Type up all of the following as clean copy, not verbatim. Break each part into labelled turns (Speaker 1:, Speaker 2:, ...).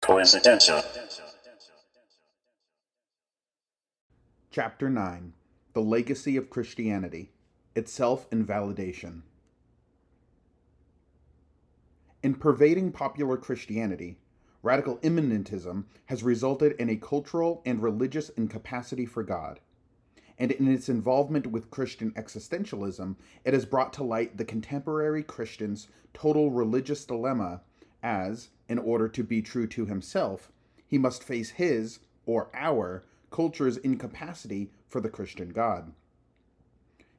Speaker 1: Coincidental.
Speaker 2: Chapter 9: The Legacy of Christianity, Its Self-Invalidation. In pervading popular Christianity, radical immanentism has resulted in a cultural and religious incapacity for God. And in its involvement with Christian existentialism, it has brought to light the contemporary Christian's total religious dilemma as, in order to be true to himself, he must face his, or our, culture's incapacity for the Christian God.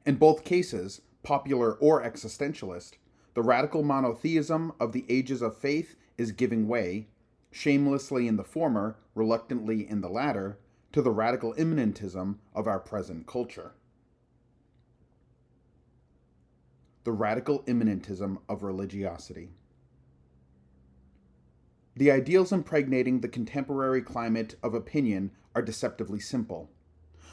Speaker 2: In both cases, popular or existentialist, the radical monotheism of the ages of faith is giving way, shamelessly in the former, reluctantly in the latter, to the radical immanentism of our present culture. The radical immanentism of religiosity. The ideals impregnating the contemporary climate of opinion are deceptively simple.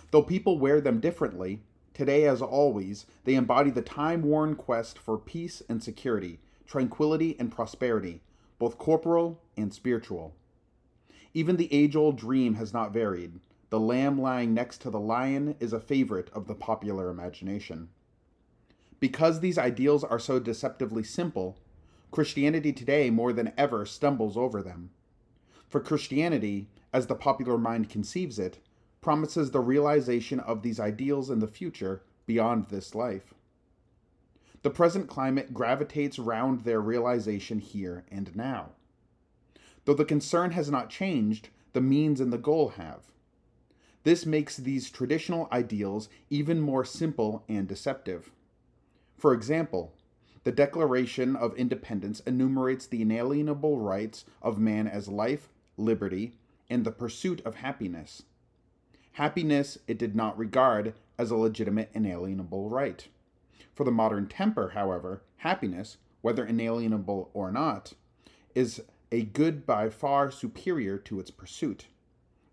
Speaker 2: Though people wear them differently, today as always, they embody the time-worn quest for peace and security, tranquility and prosperity, both corporal and spiritual. Even the age-old dream has not varied. The lamb lying next to the lion is a favorite of the popular imagination. Because these ideals are so deceptively simple, Christianity today more than ever stumbles over them. For Christianity, as the popular mind conceives it, promises the realization of these ideals in the future beyond this life. The present climate gravitates round their realization here and now. Though the concern has not changed, the means and the goal have. This makes these traditional ideals even more simple and deceptive. For example, the Declaration of Independence enumerates the inalienable rights of man as life, liberty, and the pursuit of happiness. Happiness it did not regard as a legitimate inalienable right. For the modern temper, however, happiness, whether inalienable or not, is a good by far superior to its pursuit.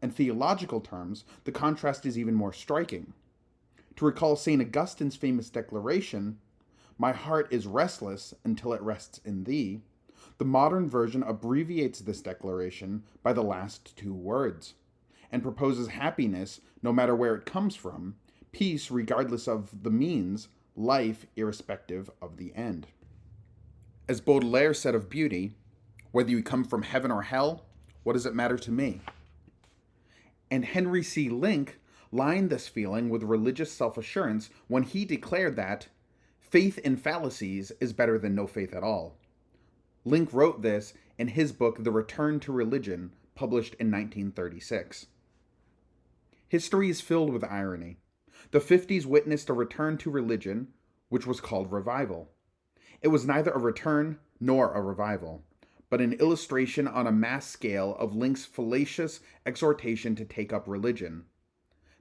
Speaker 2: In theological terms, the contrast is even more striking. To recall St. Augustine's famous declaration, "My heart is restless until it rests in thee," the modern version abbreviates this declaration by the last two words, and proposes happiness no matter where it comes from, peace regardless of the means, life irrespective of the end. As Baudelaire said of beauty, "Whether you come from heaven or hell, what does it matter to me?" And Henry C. Link lined this feeling with religious self-assurance when he declared that faith in fallacies is better than no faith at all. Link wrote this in his book The Return to Religion, published in 1936. History is filled with irony. The 50s witnessed a return to religion, which was called revival. It was neither a return nor a revival, but an illustration on a mass scale of Link's fallacious exhortation to take up religion.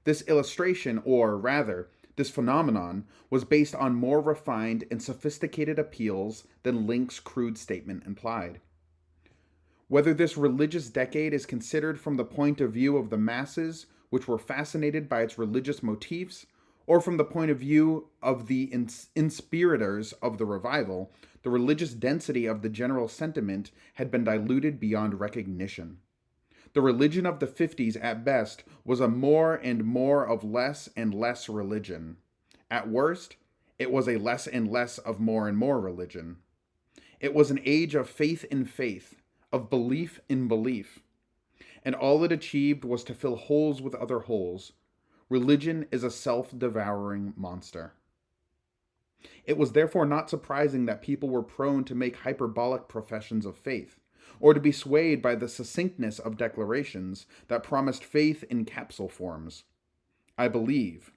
Speaker 2: This illustration, or rather, this phenomenon, was based on more refined and sophisticated appeals than Link's crude statement implied. Whether this religious decade is considered from the point of view of the masses, which were fascinated by its religious motifs, or from the point of view of the inspirators of the revival, the religious density of the general sentiment had been diluted beyond recognition. The religion of the 50s, at best, was a more and more of less and less religion. At worst, it was a less and less of more and more religion. It was an age of faith in faith, of belief in belief. And all it achieved was to fill holes with other holes. Religion is a self-devouring monster. It was therefore not surprising that people were prone to make hyperbolic professions of faith, or to be swayed by the succinctness of declarations that promised faith in capsule forms. "I believe,"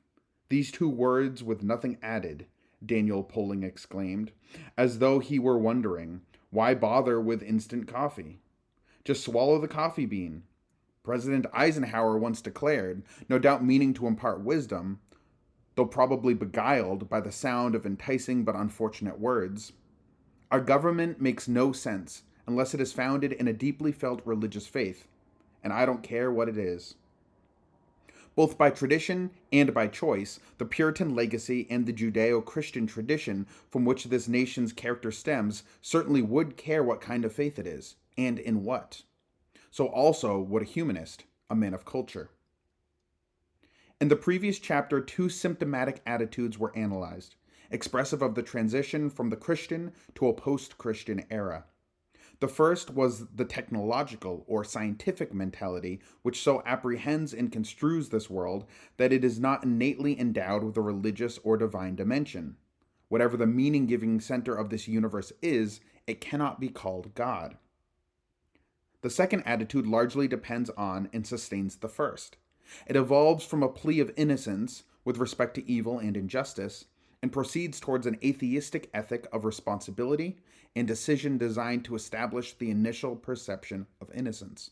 Speaker 2: these two words with nothing added, Daniel Poling exclaimed, as though he were wondering, why bother with instant coffee? Just swallow the coffee bean. President Eisenhower once declared, no doubt meaning to impart wisdom, though probably beguiled by the sound of enticing but unfortunate words, "Our government makes no sense unless it is founded in a deeply felt religious faith, and I don't care what it is." Both by tradition and by choice, the Puritan legacy and the Judeo-Christian tradition from which this nation's character stems certainly would care what kind of faith it is, and in what. So also would a humanist, a man of culture. In the previous chapter, two symptomatic attitudes were analyzed, expressive of the transition from the Christian to a post-Christian era. The first was the technological or scientific mentality, which so apprehends and construes this world that it is not innately endowed with a religious or divine dimension. Whatever the meaning-giving center of this universe is, it cannot be called God. The second attitude largely depends on and sustains the first. It evolves from a plea of innocence with respect to evil and injustice, and proceeds towards an atheistic ethic of responsibility and decision designed to establish the initial perception of innocence.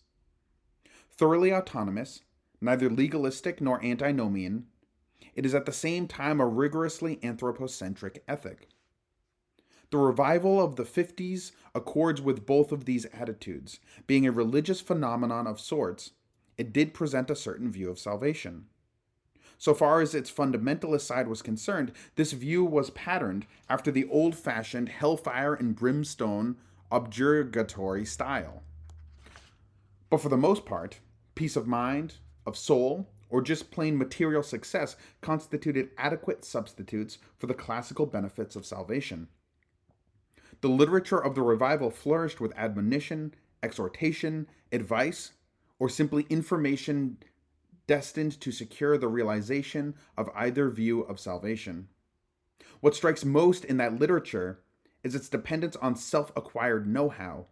Speaker 2: Thoroughly autonomous, neither legalistic nor antinomian, it is at the same time a rigorously anthropocentric ethic. The revival of the 50s accords with both of these attitudes. Being a religious phenomenon of sorts, it did present a certain view of salvation. So far as its fundamentalist side was concerned, this view was patterned after the old-fashioned hellfire and brimstone objurgatory style. But for the most part, peace of mind, of soul, or just plain material success constituted adequate substitutes for the classical benefits of salvation. The literature of the revival flourished with admonition, exhortation, advice, or simply information destined to secure the realization of either view of salvation. What strikes most in that literature is its dependence on self-acquired know-how,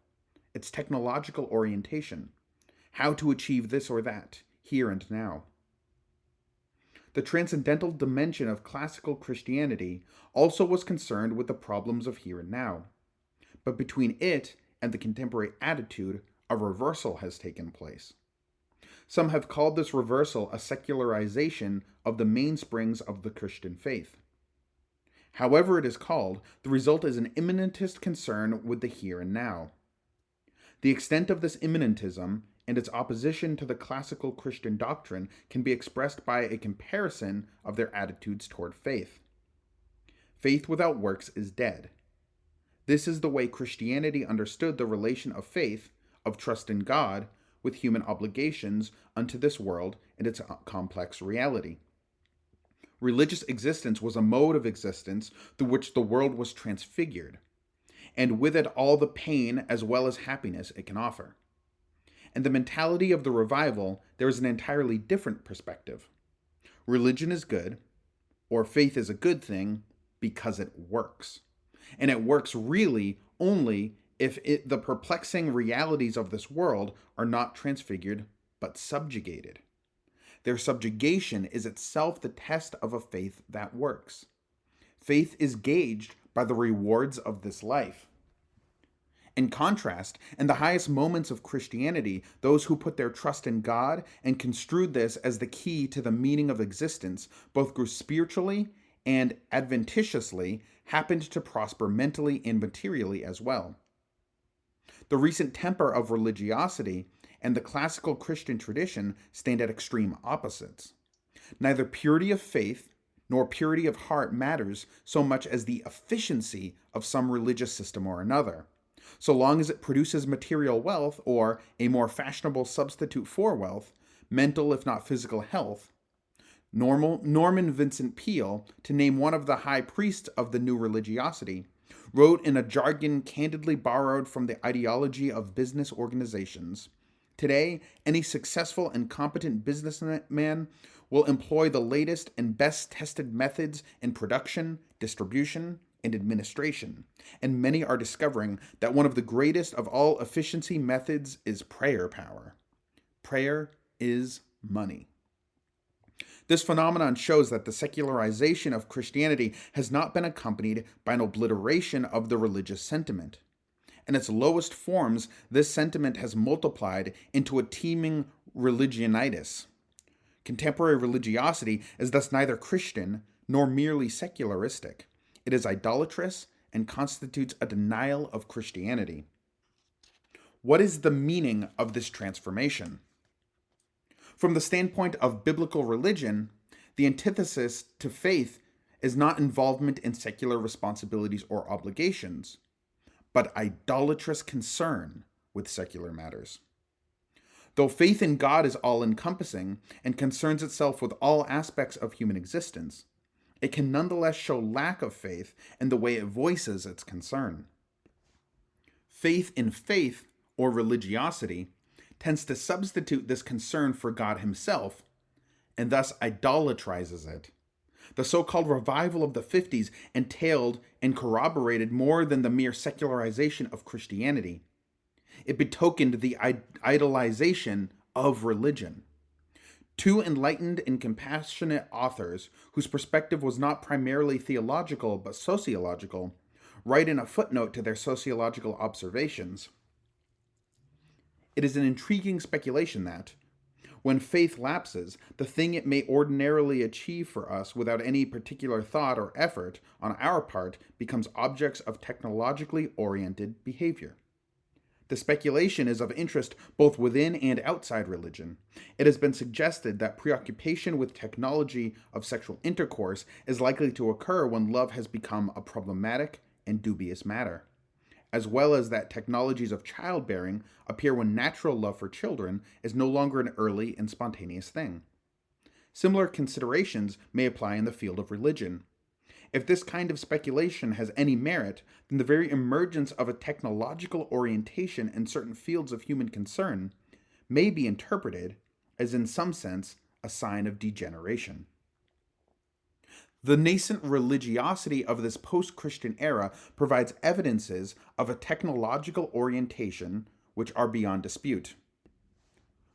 Speaker 2: its technological orientation, how to achieve this or that, here and now. The transcendental dimension of classical Christianity also was concerned with the problems of here and now. But between it and the contemporary attitude, a reversal has taken place. Some have called this reversal a secularization of the mainsprings of the Christian faith. However it is called, the result is an immanentist concern with the here and now. The extent of this immanentism and its opposition to the classical Christian doctrine can be expressed by a comparison of their attitudes toward faith. Faith without works is dead. This is the way Christianity understood the relation of faith, of trust in God, with human obligations unto this world and its complex reality. Religious existence was a mode of existence through which the world was transfigured, and with it all the pain as well as happiness it can offer. In the mentality of the revival, there is an entirely different perspective. Religion is good, or faith is a good thing, because it works. And it works really only if the perplexing realities of this world are not transfigured, but subjugated. Their subjugation is itself the test of a faith that works. Faith is gauged by the rewards of this life. In contrast, in the highest moments of Christianity, those who put their trust in God and construed this as the key to the meaning of existence both grew spiritually and adventitiously happened to prosper mentally and materially as well. The recent temper of religiosity and the classical Christian tradition stand at extreme opposites. Neither purity of faith nor purity of heart matters so much as the efficiency of some religious system or another, so long as it produces material wealth or a more fashionable substitute for wealth, mental if not physical health. Norman Vincent Peale, to name one of the high priests of the new religiosity, wrote in a jargon candidly borrowed from the ideology of business organizations, "Today, any successful and competent businessman will employ the latest and best tested methods in production, distribution, and administration, and many are discovering that one of the greatest of all efficiency methods is prayer power. Prayer is money." This phenomenon shows that the secularization of Christianity has not been accompanied by an obliteration of the religious sentiment. In its lowest forms, this sentiment has multiplied into a teeming religionitis. Contemporary religiosity is thus neither Christian nor merely secularistic. It is idolatrous and constitutes a denial of Christianity. What is the meaning of this transformation? From the standpoint of biblical religion, the antithesis to faith is not involvement in secular responsibilities or obligations, but idolatrous concern with secular matters. Though faith in God is all-encompassing and concerns itself with all aspects of human existence, it can nonetheless show lack of faith in the way it voices its concern. Faith in faith, or religiosity, tends to substitute this concern for God himself, and thus idolatrizes it. The so-called revival of the 50s entailed and corroborated more than the mere secularization of Christianity. It betokened the idolization of religion. Two enlightened and compassionate authors, whose perspective was not primarily theological but sociological, write in a footnote to their sociological observations. It is an intriguing speculation that, when faith lapses, the thing it may ordinarily achieve for us without any particular thought or effort on our part becomes objects of technologically oriented behavior. The speculation is of interest both within and outside religion. It has been suggested that preoccupation with technology of sexual intercourse is likely to occur when love has become a problematic and dubious matter, as well as that technologies of childbearing appear when natural love for children is no longer an early and spontaneous thing. Similar considerations may apply in the field of religion. If this kind of speculation has any merit, then the very emergence of a technological orientation in certain fields of human concern may be interpreted as, in some sense, a sign of degeneration. The nascent religiosity of this post-Christian era provides evidences of a technological orientation which are beyond dispute.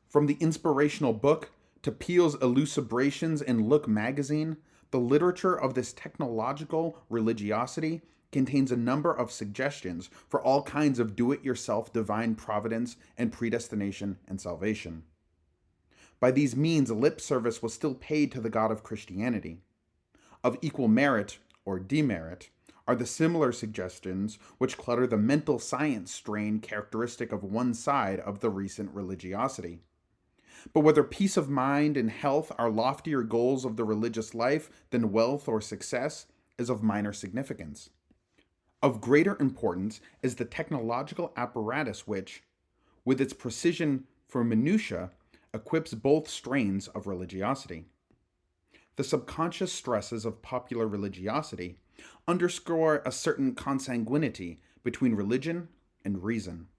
Speaker 2: From the inspirational book to Peele's elucubrations in Look magazine, the literature of this technological religiosity contains a number of suggestions for all kinds of do-it-yourself divine providence and predestination and salvation. By these means, lip service was still paid to the God of Christianity. Of equal merit, or demerit, are the similar suggestions which clutter the mental science strain characteristic of one side of the recent religiosity. But whether peace of mind and health are loftier goals of the religious life than wealth or success is of minor significance. Of greater importance is the technological apparatus which, with its precision for minutiae, equips both strains of religiosity. The subconscious stresses of popular religiosity underscore a certain consanguinity between religion and reason.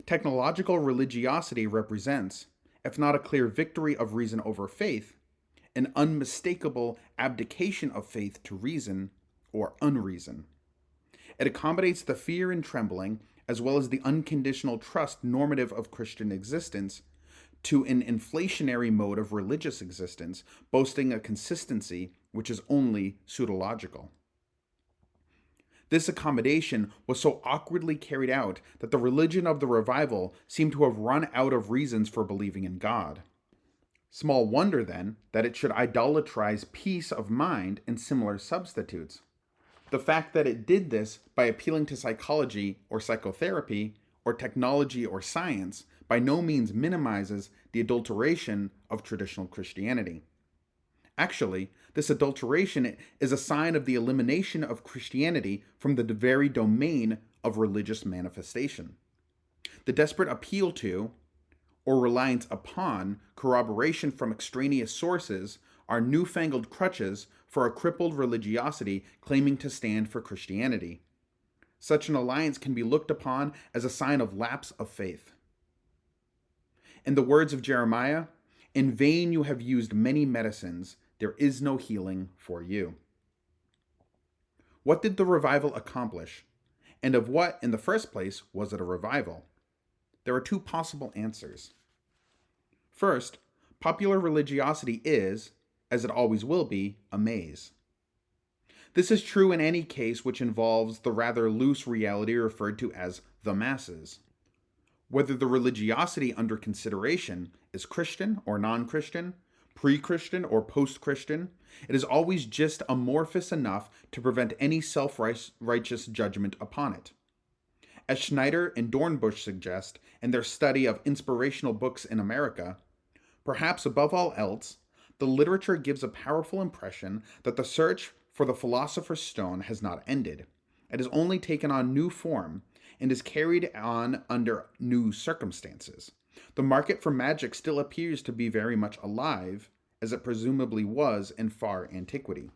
Speaker 2: Technological religiosity represents, if not a clear victory of reason over faith, an unmistakable abdication of faith to reason or unreason. It accommodates the fear and trembling, as well as the unconditional trust normative of Christian existence, to an inflationary mode of religious existence, boasting a consistency which is only pseudological. This accommodation was so awkwardly carried out that the religion of the revival seemed to have run out of reasons for believing in God. Small wonder, then, that it should idolatrize peace of mind and similar substitutes. The fact that it did this by appealing to psychology or psychotherapy or technology or science by no means minimizes the adulteration of traditional Christianity. Actually, this adulteration is a sign of the elimination of Christianity from the very domain of religious manifestation. The desperate appeal to, or reliance upon, corroboration from extraneous sources are newfangled crutches for a crippled religiosity claiming to stand for Christianity. Such an alliance can be looked upon as a sign of lapse of faith. In the words of Jeremiah, "In vain you have used many medicines, there is no healing for you." What did the revival accomplish? And of what, in the first place, was it a revival? There are two possible answers. First, popular religiosity is, as it always will be, a maze. This is true in any case which involves the rather loose reality referred to as the masses. Whether the religiosity under consideration is Christian or non-Christian, pre-Christian or post-Christian, it is always just amorphous enough to prevent any self-righteous judgment upon it. As Schneider and Dornbusch suggest in their study of inspirational books in America, perhaps above all else, the literature gives a powerful impression that the search for the philosopher's stone has not ended. It has only taken on new form and is carried on under new circumstances. The market for magic still appears to be very much alive, as it presumably was in far antiquity.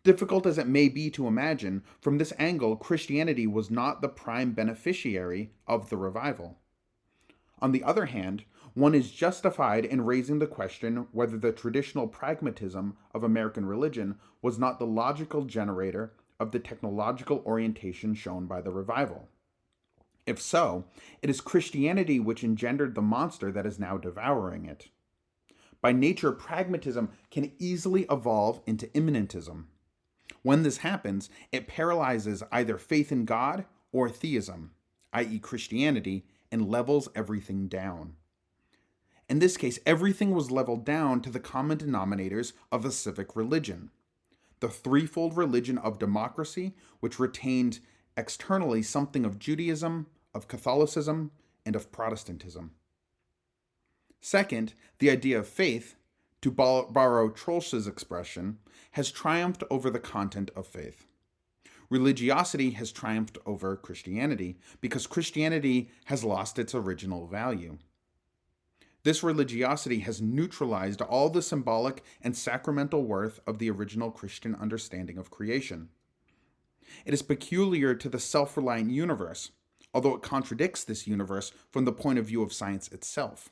Speaker 2: Difficult as it may be to imagine, from this angle, Christianity was not the prime beneficiary of the revival. On the other hand, one is justified in raising the question whether the traditional pragmatism of American religion was not the logical generator of the technological orientation shown by the revival. If so, it is Christianity which engendered the monster that is now devouring it. By nature, pragmatism can easily evolve into immanentism. When this happens, it paralyzes either faith in God or theism, i.e., Christianity, and levels everything down. In this case, everything was leveled down to the common denominators of the civic religion, the threefold religion of democracy, which retained externally something of Judaism, of Catholicism, and of Protestantism. Second, the idea of faith, to borrow Troelsch's expression, has triumphed over the content of faith. Religiosity has triumphed over Christianity because Christianity has lost its original value. This religiosity has neutralized all the symbolic and sacramental worth of the original Christian understanding of creation. It is peculiar to the self-reliant universe, although it contradicts this universe from the point of view of science itself.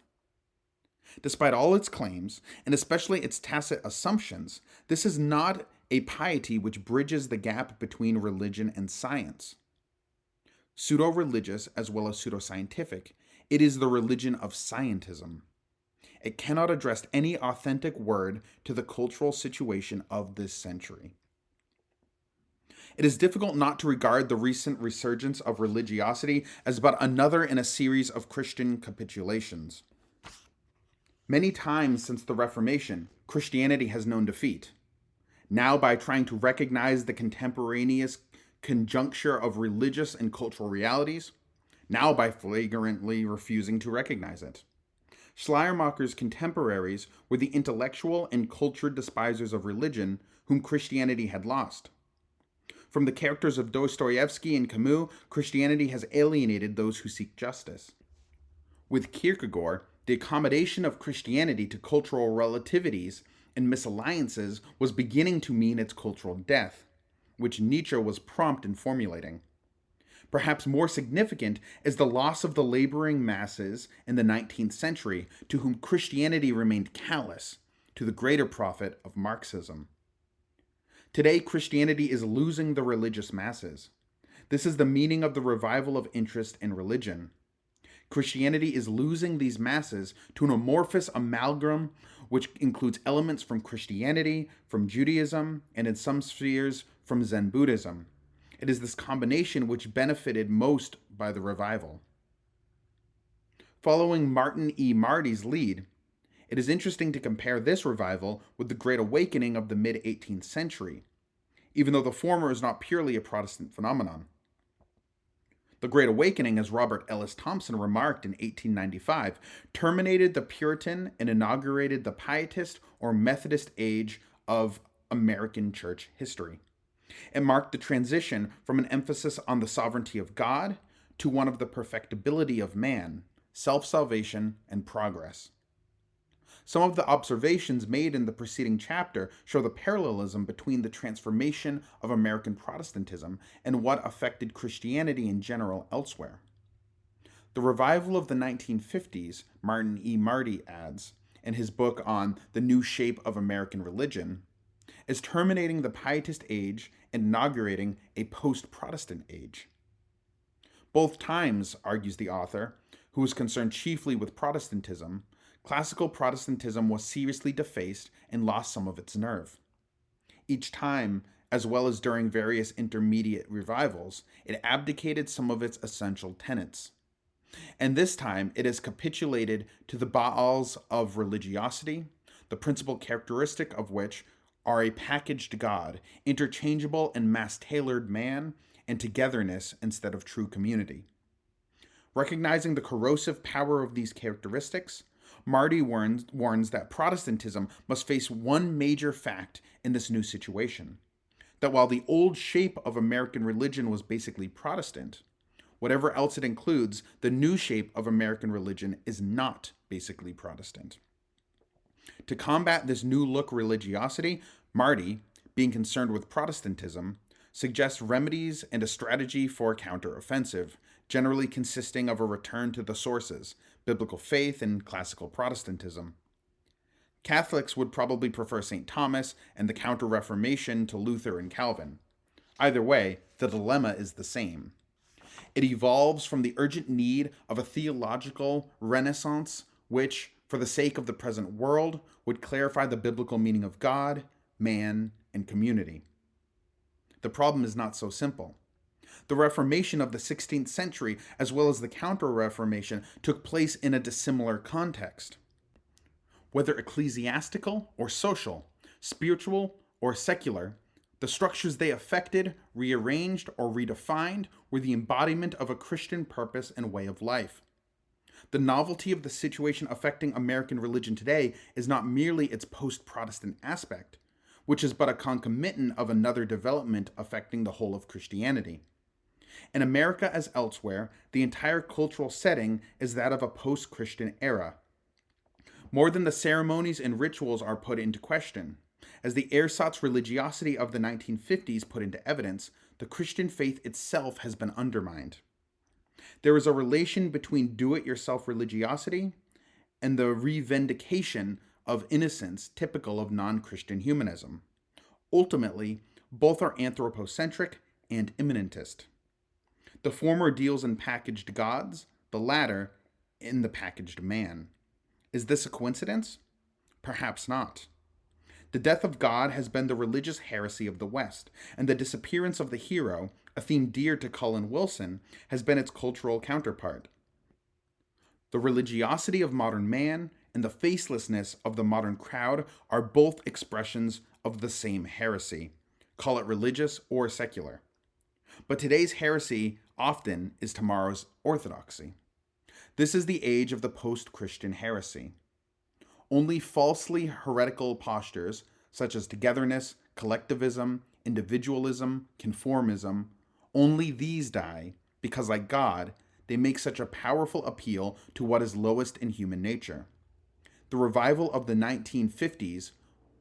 Speaker 2: Despite all its claims, and especially its tacit assumptions, this is not a piety which bridges the gap between religion and science. Pseudo-religious as well as pseudo-scientific, it is the religion of scientism. It cannot address any authentic word to the cultural situation of this century. It is difficult not to regard the recent resurgence of religiosity as but another in a series of Christian capitulations. Many times since the Reformation, Christianity has known defeat. Now, by trying to recognize the contemporaneous conjuncture of religious and cultural realities, now by flagrantly refusing to recognize it. Schleiermacher's contemporaries were the intellectual and cultured despisers of religion whom Christianity had lost. From the characters of Dostoevsky and Camus, Christianity has alienated those who seek justice. With Kierkegaard, the accommodation of Christianity to cultural relativities and misalliances was beginning to mean its cultural death, which Nietzsche was prompt in formulating. Perhaps more significant is the loss of the laboring masses in the 19th century, to whom Christianity remained callous, to the greater profit of Marxism. Today, Christianity is losing the religious masses. This is the meaning of the revival of interest in religion. Christianity is losing these masses to an amorphous amalgam which includes elements from Christianity, from Judaism, and in some spheres from Zen Buddhism. It is this combination which benefited most by the revival. Following Martin E. Marty's lead, it is interesting to compare this revival with the Great Awakening of the mid-18th century, even though the former is not purely a Protestant phenomenon. The Great Awakening, as Robert Ellis Thompson remarked in 1895, terminated the Puritan and inaugurated the Pietist or Methodist age of American church history. It marked the transition from an emphasis on the sovereignty of God to one of the perfectibility of man, self-salvation, and progress. Some of the observations made in the preceding chapter show the parallelism between the transformation of American Protestantism and what affected Christianity in general elsewhere. The revival of the 1950s, Martin E. Marty adds, in his book on the new shape of American religion, is terminating the Pietist age and inaugurating a post-Protestant age. Both times, argues the author, who is concerned chiefly with Protestantism, classical Protestantism was seriously defaced and lost some of its nerve. Each time, as well as during various intermediate revivals, it abdicated some of its essential tenets. And this time, it has capitulated to the Baals of religiosity, the principal characteristic of which are a packaged God, interchangeable and mass-tailored man, and togetherness instead of true community. Recognizing the corrosive power of these characteristics, Marty warns that Protestantism must face one major fact in this new situation, that while the old shape of American religion was basically Protestant, Whatever else it includes, the new shape of American religion is not basically Protestant. To combat this new look religiosity, Marty, being concerned with Protestantism, suggests remedies and a strategy for counteroffensive, generally consisting of a return to the sources, biblical faith and classical Protestantism. Catholics would probably prefer St. Thomas and the Counter-Reformation to Luther and Calvin. Either way, the dilemma is the same. It evolves from the urgent need of a theological renaissance which, for the sake of the present world, would clarify the biblical meaning of God, man, and community. The problem is not so simple. The Reformation of the 16th century, as well as the Counter-Reformation, took place in a dissimilar context. Whether ecclesiastical or social, spiritual or secular, the structures they affected, rearranged, or redefined were the embodiment of a Christian purpose and way of life. The novelty of the situation affecting American religion today is not merely its post-Protestant aspect, which is but a concomitant of another development affecting the whole of Christianity. In America as elsewhere, the entire cultural setting is that of a post-Christian era. More than the ceremonies and rituals are put into question. As the ersatz religiosity of the 1950s put into evidence, the Christian faith itself has been undermined. There is a relation between do-it-yourself religiosity and the revindication of innocence typical of non-Christian humanism. Ultimately, both are anthropocentric and immanentist. The former deals in packaged gods, the latter in the packaged man. Is this a coincidence? Perhaps not. The death of God has been the religious heresy of the West, and the disappearance of the hero, a theme dear to Colin Wilson, has been its cultural counterpart. The religiosity of modern man and the facelessness of the modern crowd are both expressions of the same heresy, call it religious or secular. But today's heresy often is tomorrow's orthodoxy. This is the age of the post-Christian heresy. Only falsely heretical postures, such as togetherness, collectivism, individualism, conformism, only these die because, like God, they make such a powerful appeal to what is lowest in human nature. The revival of the 1950s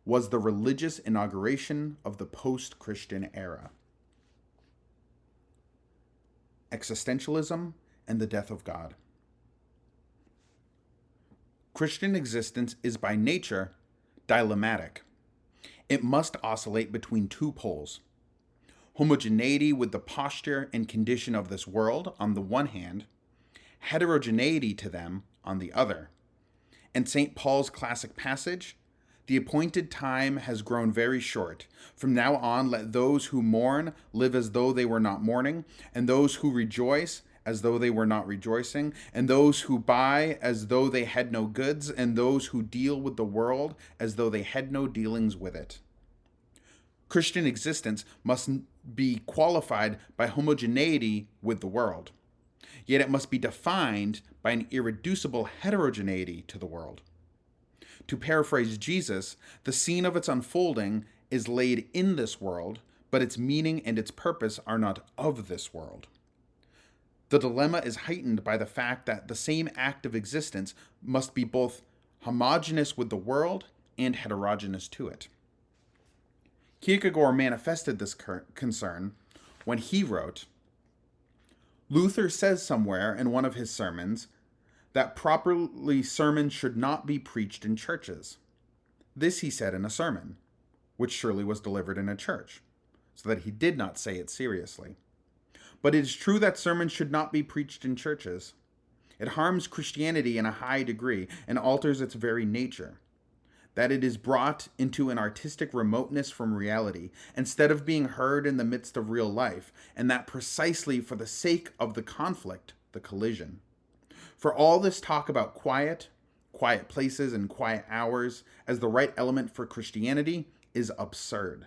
Speaker 2: was the religious inauguration of the post-Christian era. Existentialism and the death of God. Christian existence is by nature dilemmatic. It must oscillate between two poles. Homogeneity with the posture and condition of this world on the one hand, heterogeneity to them on the other. In St. Paul's classic passage, the appointed time has grown very short. From now on, let those who mourn live as though they were not mourning, and those who rejoice as though they were not rejoicing, and those who buy as though they had no goods, and those who deal with the world as though they had no dealings with it. Christian existence must be qualified by homogeneity with the world, yet it must be defined by an irreducible heterogeneity to the world. To paraphrase Jesus, the scene of its unfolding is laid in this world, but its meaning and its purpose are not of this world. The dilemma is heightened by the fact that the same act of existence must be both homogeneous with the world and heterogeneous to it. Kierkegaard manifested this concern when he wrote, Luther says somewhere in one of his sermons that properly sermons should not be preached in churches. This he said in a sermon, which surely was delivered in a church, so that he did not say it seriously. But it is true that sermons should not be preached in churches. It harms Christianity in a high degree and alters its very nature. That it is brought into an artistic remoteness from reality, instead of being heard in the midst of real life, and that precisely for the sake of the conflict, the collision. For all this talk about quiet places and quiet hours as the right element for Christianity is absurd.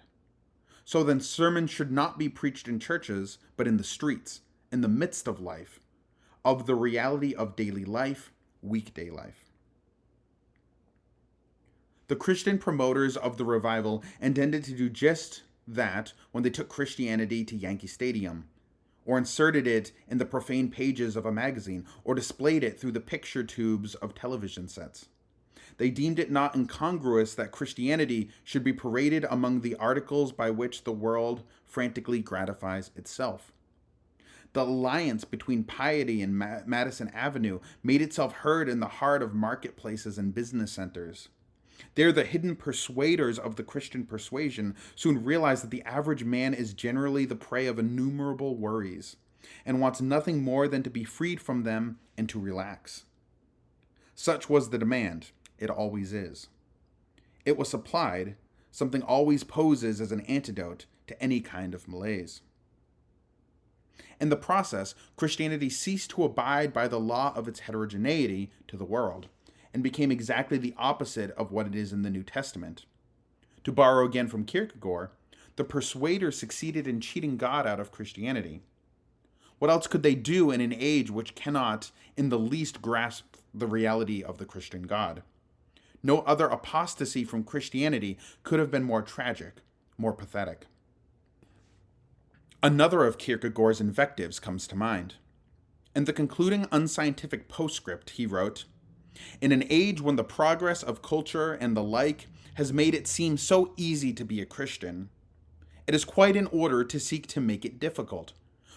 Speaker 2: So then sermons should not be preached in churches, but in the streets, in the midst of life, of the reality of daily life, weekday life. The Christian promoters of the revival intended to do just that when they took Christianity to Yankee Stadium, or inserted it in the profane pages of a magazine, or displayed it through the picture tubes of television sets. They deemed it not incongruous that Christianity should be paraded among the articles by which the world frantically gratifies itself. The alliance between piety and Madison Avenue made itself heard in the heart of marketplaces and business centers. There, the hidden persuaders of the Christian persuasion soon realized that the average man is generally the prey of innumerable worries, and wants nothing more than to be freed from them and to relax. Such was the demand. It always is. It was supplied. Something always poses as an antidote to any kind of malaise. In the process, Christianity ceased to abide by the law of its heterogeneity to the world, and became exactly the opposite of what it is in the New Testament. To borrow again from Kierkegaard, the persuaders succeeded in cheating God out of Christianity. What else could they do in an age which cannot in the least grasp the reality of the Christian God? No other apostasy from Christianity could have been more tragic, more pathetic. Another of Kierkegaard's invectives comes to mind. In the concluding unscientific postscript, he wrote, "In an age when the progress of culture and the like has made it seem so easy to be a Christian, it is quite in order to seek to make it difficult,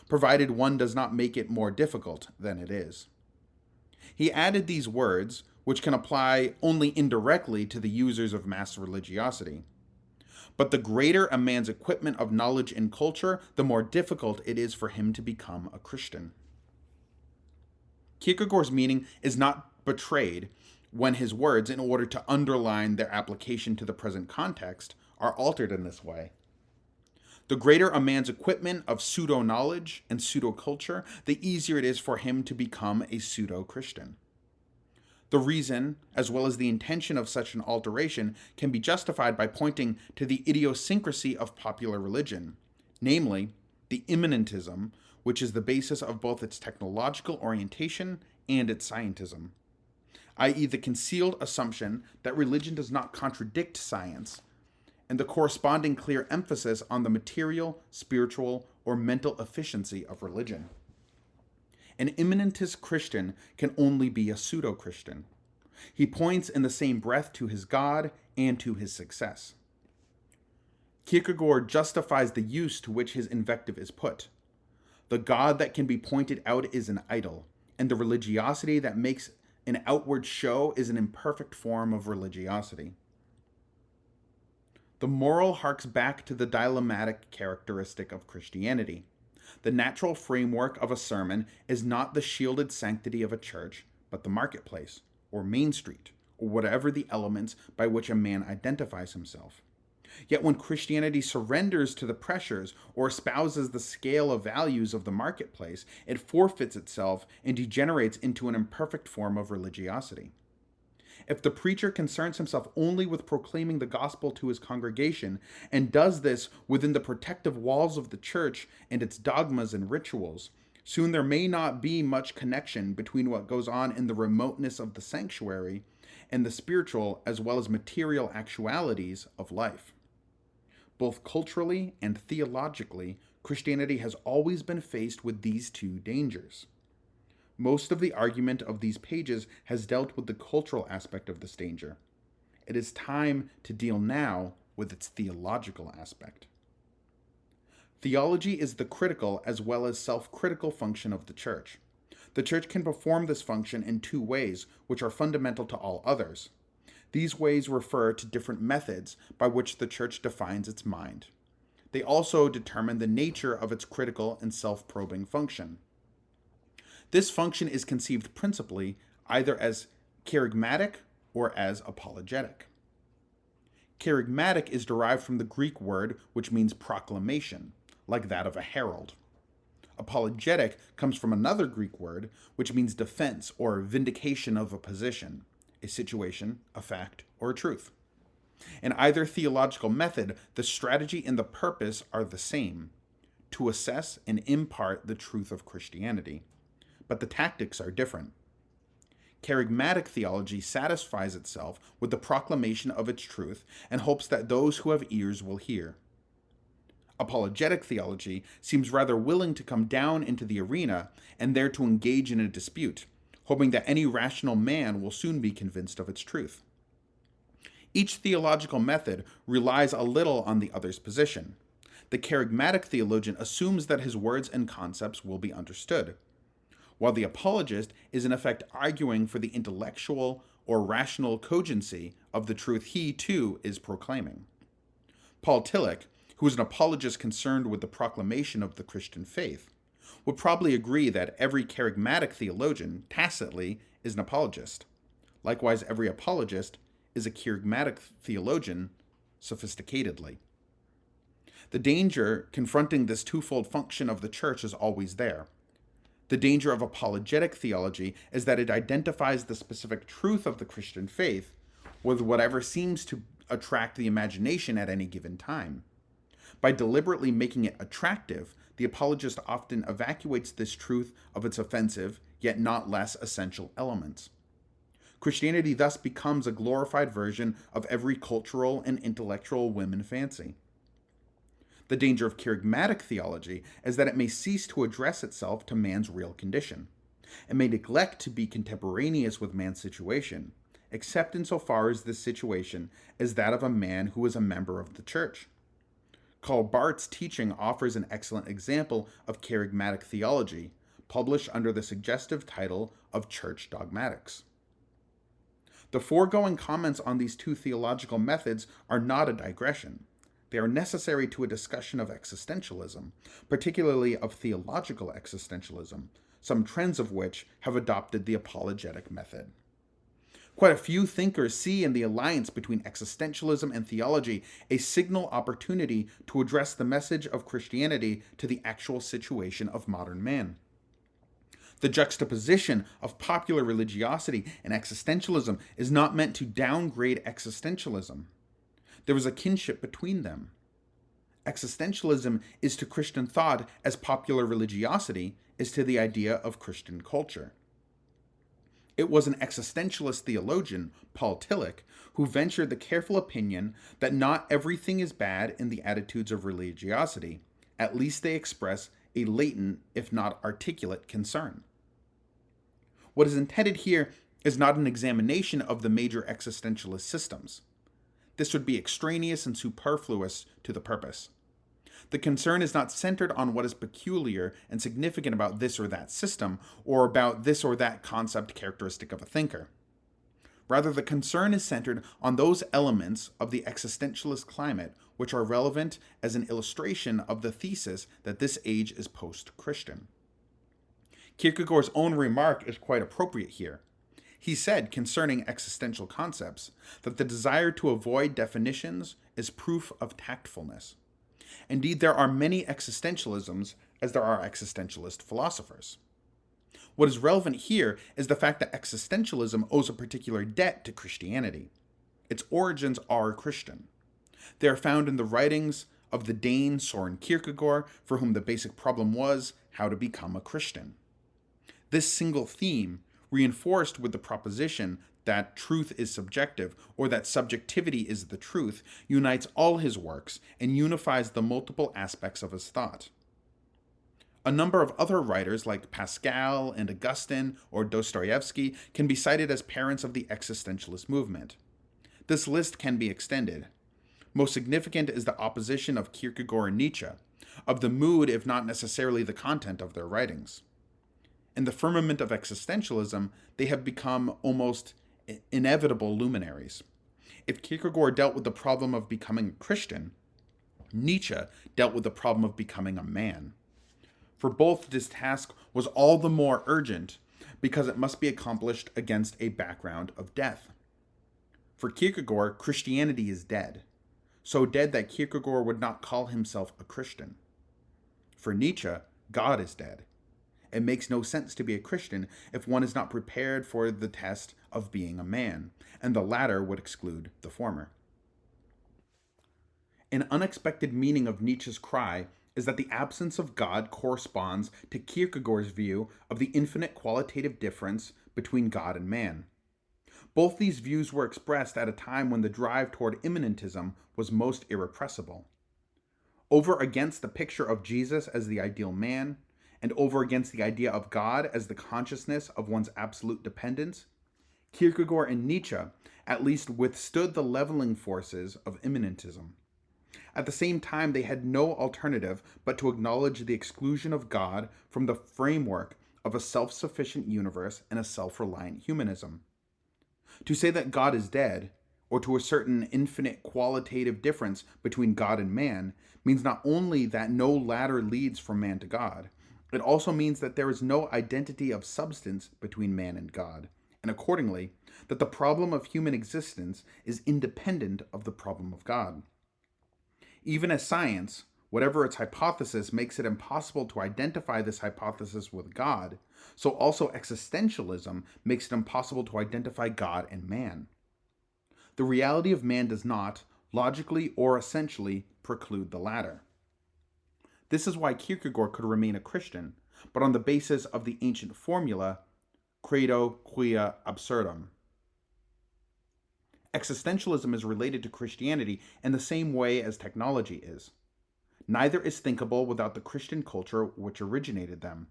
Speaker 2: provided one does not make it more difficult than it is." He added these words, which can apply only indirectly to the users of mass religiosity. But the greater a man's equipment of knowledge and culture, the more difficult it is for him to become a Christian. Kierkegaard's meaning is not betrayed when his words, in order to underline their application to the present context, are altered in this way. The greater a man's equipment of pseudo-knowledge and pseudo-culture, the easier it is for him to become a pseudo-Christian. The reason, as well as the intention of such an alteration, can be justified by pointing to the idiosyncrasy of popular religion, namely, the immanentism, which is the basis of both its technological orientation and its scientism, i.e., the concealed assumption that religion does not contradict science, and the corresponding clear emphasis on the material, spiritual, or mental efficiency of religion. An immanentist Christian can only be a pseudo-Christian. He points in the same breath to his God and to his success. Kierkegaard justifies the use to which his invective is put. The God that can be pointed out is an idol, and the religiosity that makes an outward show is an imperfect form of religiosity. The moral harks back to the dilemmatic characteristic of Christianity. The natural framework of a sermon is not the shielded sanctity of a church, but the marketplace, or Main Street, or whatever the elements by which a man identifies himself. Yet when Christianity surrenders to the pressures or espouses the scale of values of the marketplace, it forfeits itself and degenerates into an imperfect form of religiosity. If the preacher concerns himself only with proclaiming the gospel to his congregation, and does this within the protective walls of the church and its dogmas and rituals, soon there may not be much connection between what goes on in the remoteness of the sanctuary and the spiritual as well as material actualities of life. Both culturally and theologically, Christianity has always been faced with these two dangers. Most of the argument of these pages has dealt with the cultural aspect of this danger. It is time to deal now with its theological aspect. Theology is the critical as well as self-critical function of the church. The church can perform this function in two ways, which are fundamental to all others. These ways refer to different methods by which the church defines its mind. They also determine the nature of its critical and self-probing function. This function is conceived principally either as kerygmatic or as apologetic. Kerygmatic is derived from the Greek word which means proclamation, like that of a herald. Apologetic comes from another Greek word which means defense or vindication of a position, a situation, a fact, or a truth. In either theological method, the strategy and the purpose are the same, to assess and impart the truth of Christianity. But the tactics are different. Kerygmatic theology satisfies itself with the proclamation of its truth and hopes that those who have ears will hear. Apologetic theology seems rather willing to come down into the arena and there to engage in a dispute, hoping that any rational man will soon be convinced of its truth. Each theological method relies a little on the other's position. The charismatic theologian assumes that his words and concepts will be understood, while the apologist is in effect arguing for the intellectual or rational cogency of the truth he, too, is proclaiming. Paul Tillich, who is an apologist concerned with the proclamation of the Christian faith, would probably agree that every charismatic theologian, tacitly, is an apologist. Likewise, every apologist is a charismatic theologian, sophisticatedly. The danger confronting this twofold function of the church is always there. The danger of apologetic theology is that it identifies the specific truth of the Christian faith with whatever seems to attract the imagination at any given time. By deliberately making it attractive, the apologist often evacuates this truth of its offensive, yet not less essential elements. Christianity thus becomes a glorified version of every cultural and intellectual whim and fancy. The danger of charismatic theology is that it may cease to address itself to man's real condition. It may neglect to be contemporaneous with man's situation, except insofar as this situation is that of a man who is a member of the church. Karl Barth's teaching offers an excellent example of charismatic theology, published under the suggestive title of Church Dogmatics. The foregoing comments on these two theological methods are not a digression. They are necessary to a discussion of existentialism, particularly of theological existentialism, some trends of which have adopted the apologetic method. Quite a few thinkers see in the alliance between existentialism and theology a signal opportunity to address the message of Christianity to the actual situation of modern man. The juxtaposition of popular religiosity and existentialism is not meant to downgrade existentialism. There is a kinship between them. Existentialism is to Christian thought as popular religiosity is to the idea of Christian culture. It was an existentialist theologian, Paul Tillich, who ventured the careful opinion that not everything is bad in the attitudes of religiosity. At least they express a latent, if not articulate, concern. What is intended here is not an examination of the major existentialist systems. This would be extraneous and superfluous to the purpose. The concern is not centered on what is peculiar and significant about this or that system, or about this or that concept characteristic of a thinker. Rather, the concern is centered on those elements of the existentialist climate which are relevant as an illustration of the thesis that this age is post-Christian. Kierkegaard's own remark is quite appropriate here. He said concerning existential concepts that the desire to avoid definitions is proof of tactfulness. Indeed, there are many existentialisms as there are existentialist philosophers. What is relevant here is the fact that existentialism owes a particular debt to Christianity. Its origins are Christian. They are found in the writings of the Dane Søren Kierkegaard, for whom the basic problem was how to become a Christian. This single theme, reinforced with the proposition that truth is subjective, or that subjectivity is the truth, unites all his works and unifies the multiple aspects of his thought. A number of other writers like Pascal and Augustine or Dostoevsky can be cited as parents of the existentialist movement. This list can be extended. Most significant is the opposition of Kierkegaard and Nietzsche, of the mood if not necessarily the content of their writings. In the firmament of existentialism, they have become almost inevitable luminaries. If Kierkegaard dealt with the problem of becoming a Christian, Nietzsche dealt with the problem of becoming a man. For both, this task was all the more urgent because it must be accomplished against a background of death. For Kierkegaard, Christianity is dead, so dead that Kierkegaard would not call himself a Christian. For Nietzsche, God is dead. It makes no sense to be a Christian if one is not prepared for the test of being a man, and the latter would exclude the former. An unexpected meaning of Nietzsche's cry is that the absence of God corresponds to Kierkegaard's view of the infinite qualitative difference between God and man. Both these views were expressed at a time when the drive toward immanentism was most irrepressible. over against the picture of Jesus as the ideal man, and over against the idea of God as the consciousness of one's absolute dependence, Kierkegaard and Nietzsche at least withstood the leveling forces of immanentism. At the same time, they had no alternative but to acknowledge the exclusion of God from the framework of a self-sufficient universe and a self-reliant humanism. To say that God is dead, or to assert an infinite qualitative difference between God and man, means not only that no ladder leads from man to God, it also means that there is no identity of substance between man and God, and accordingly, that the problem of human existence is independent of the problem of God. Even as science, whatever its hypothesis, makes it impossible to identify this hypothesis with God, so also existentialism makes it impossible to identify God and man. The reality of man does not, logically or essentially, preclude the latter. This is why Kierkegaard could remain a Christian, but on the basis of the ancient formula, credo quia absurdum. Existentialism is related to Christianity in the same way as technology is. Neither is thinkable without the Christian culture which originated them,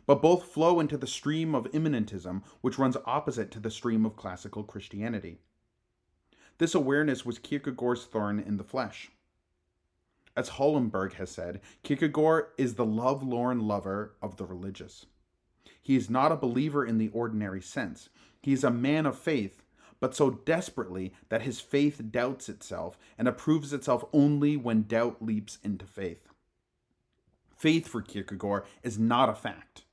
Speaker 2: but both flow into the stream of immanentism which runs opposite to the stream of classical Christianity. This awareness was Kierkegaard's thorn in the flesh. As Hollenberg has said, Kierkegaard is the love-lorn lover of the religious. He is not a believer in the ordinary sense. He is a man of faith, but so desperately that his faith doubts itself and approves itself only when doubt leaps into faith. Faith for Kierkegaard is not a fact,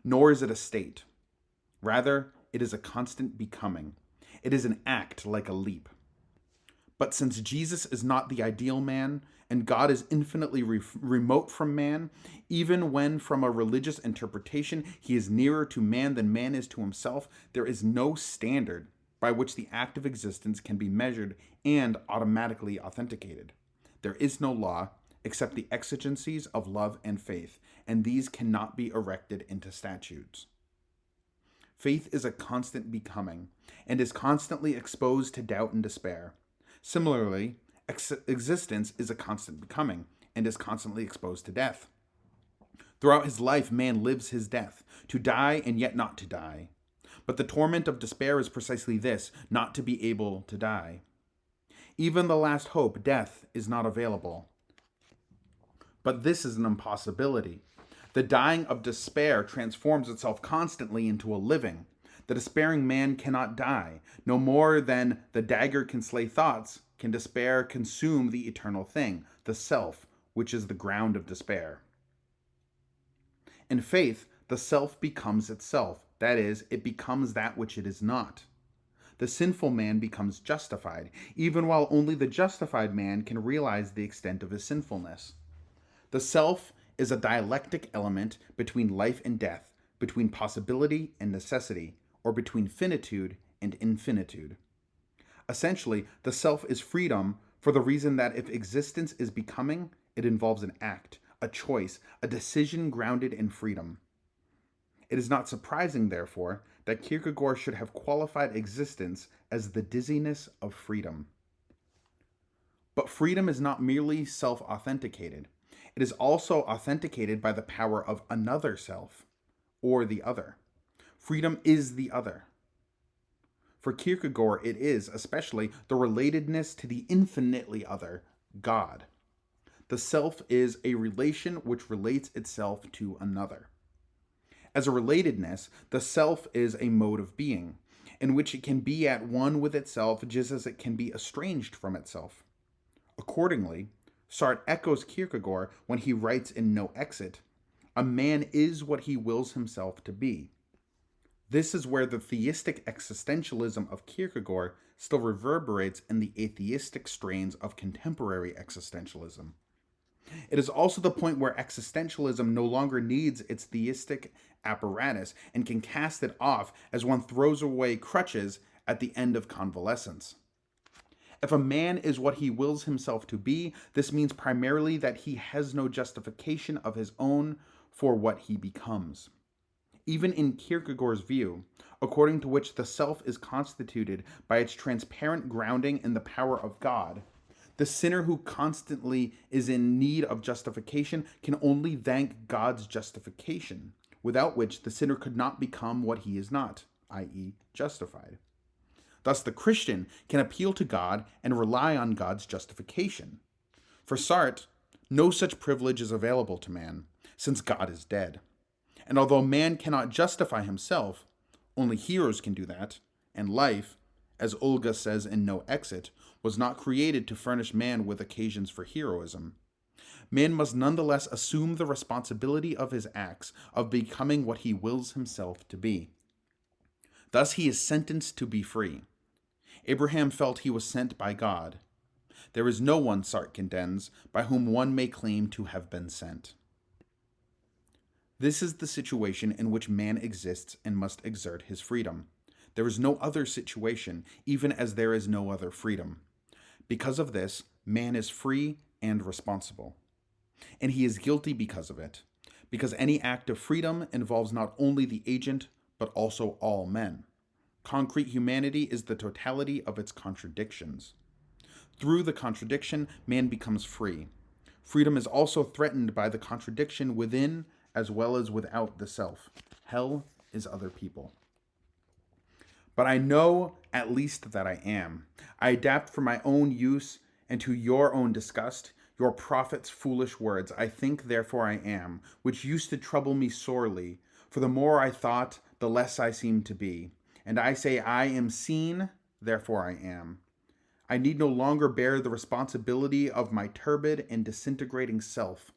Speaker 2: nor is it a state. Rather, it is a constant becoming. It is an act like a leap. But since Jesus is not the ideal man, and God is infinitely remote from man, even when from a religious interpretation he is nearer to man than man is to himself, there is no standard by which the act of existence can be measured and automatically authenticated. There is no law except the exigencies of love and faith, and these cannot be erected into statutes. Faith is a constant becoming, and is constantly exposed to doubt and despair. Similarly, existence is a constant becoming, and is constantly exposed to death. Throughout his life, man lives his death, to die and yet not to die. But the torment of despair is precisely this, not to be able to die. Even the last hope, death, is not available. But this is an impossibility. The dying of despair transforms itself constantly into a living. The despairing man cannot die. No more than the dagger can slay thoughts, can despair consume the eternal thing, the self, which is the ground of despair. In faith, the self becomes itself. That is, it becomes that which it is not. The sinful man becomes justified, even while only the justified man can realize the extent of his sinfulness. The self is a dialectic element between life and death, between possibility and necessity, or between finitude and infinitude. Essentially, the self is freedom for the reason that if existence is becoming, it involves an act, a choice, a decision grounded in freedom. It is not surprising, therefore, that Kierkegaard should have qualified existence as the dizziness of freedom. But freedom is not merely self-authenticated. It is also authenticated by the power of another self, or the other. Freedom is the other. For Kierkegaard, it is, especially, the relatedness to the infinitely other, God. The self is a relation which relates itself to another. As a relatedness, the self is a mode of being, in which it can be at one with itself just as it can be estranged from itself. Accordingly, Sartre echoes Kierkegaard when he writes in No Exit, "A man is what he wills himself to be." This is where the theistic existentialism of Kierkegaard still reverberates in the atheistic strains of contemporary existentialism. It is also the point where existentialism no longer needs its theistic apparatus and can cast it off as one throws away crutches at the end of convalescence. If a man is what he wills himself to be, this means primarily that he has no justification of his own for what he becomes. Even in Kierkegaard's view, according to which the self is constituted by its transparent grounding in the power of God, The sinner who constantly is in need of justification can only thank God's justification, without which the sinner could not become what he is not, i.e., justified. Thus, the Christian can appeal to God and rely on God's justification. For Sartre, no such privilege is available to man, since God is dead. And although man cannot justify himself, only heroes can do that, and life, as Olga says in No Exit, was not created to furnish man with occasions for heroism. Man must nonetheless assume the responsibility of his acts, of becoming what he wills himself to be. Thus he is sentenced to be free. Abraham felt he was sent by God. There is no one, Sartre contends, by whom one may claim to have been sent. This is the situation in which man exists and must exert his freedom. There is no other situation, even as there is no other freedom. Because of this, man is free and responsible. And he is guilty because of it, because any act of freedom involves not only the agent, but also all men. Concrete humanity is the totality of its contradictions. Through the contradiction, man becomes free. Freedom is also threatened by the contradiction within as well as without the self. Hell is other people. But I know at least that I am. I adapt for my own use and to your own disgust, your prophet's foolish words. I think, therefore I am, which used to trouble me sorely, for the more I thought, the less I seemed to be. And I say, I am seen, therefore I am. I need no longer bear the responsibility of my turbid and disintegrating self.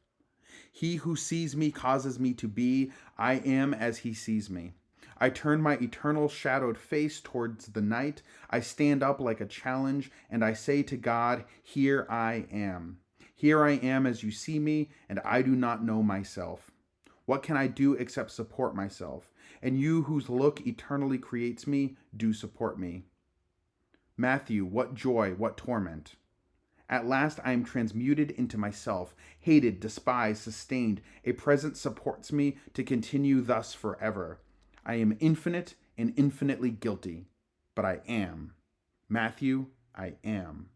Speaker 2: He who sees me causes me to be. I am as he sees me. I turn my eternal shadowed face towards the night. I stand up like a challenge, and I say to God, here I am. Here I am as you see me, and I do not know myself. What can I do except support myself? And you whose look eternally creates me, do support me. Matthew, what joy, what torment. At last I am transmuted into myself, hated, despised, sustained. A presence supports me to continue thus forever. I am infinite and infinitely guilty, but I am. Matthew, I am.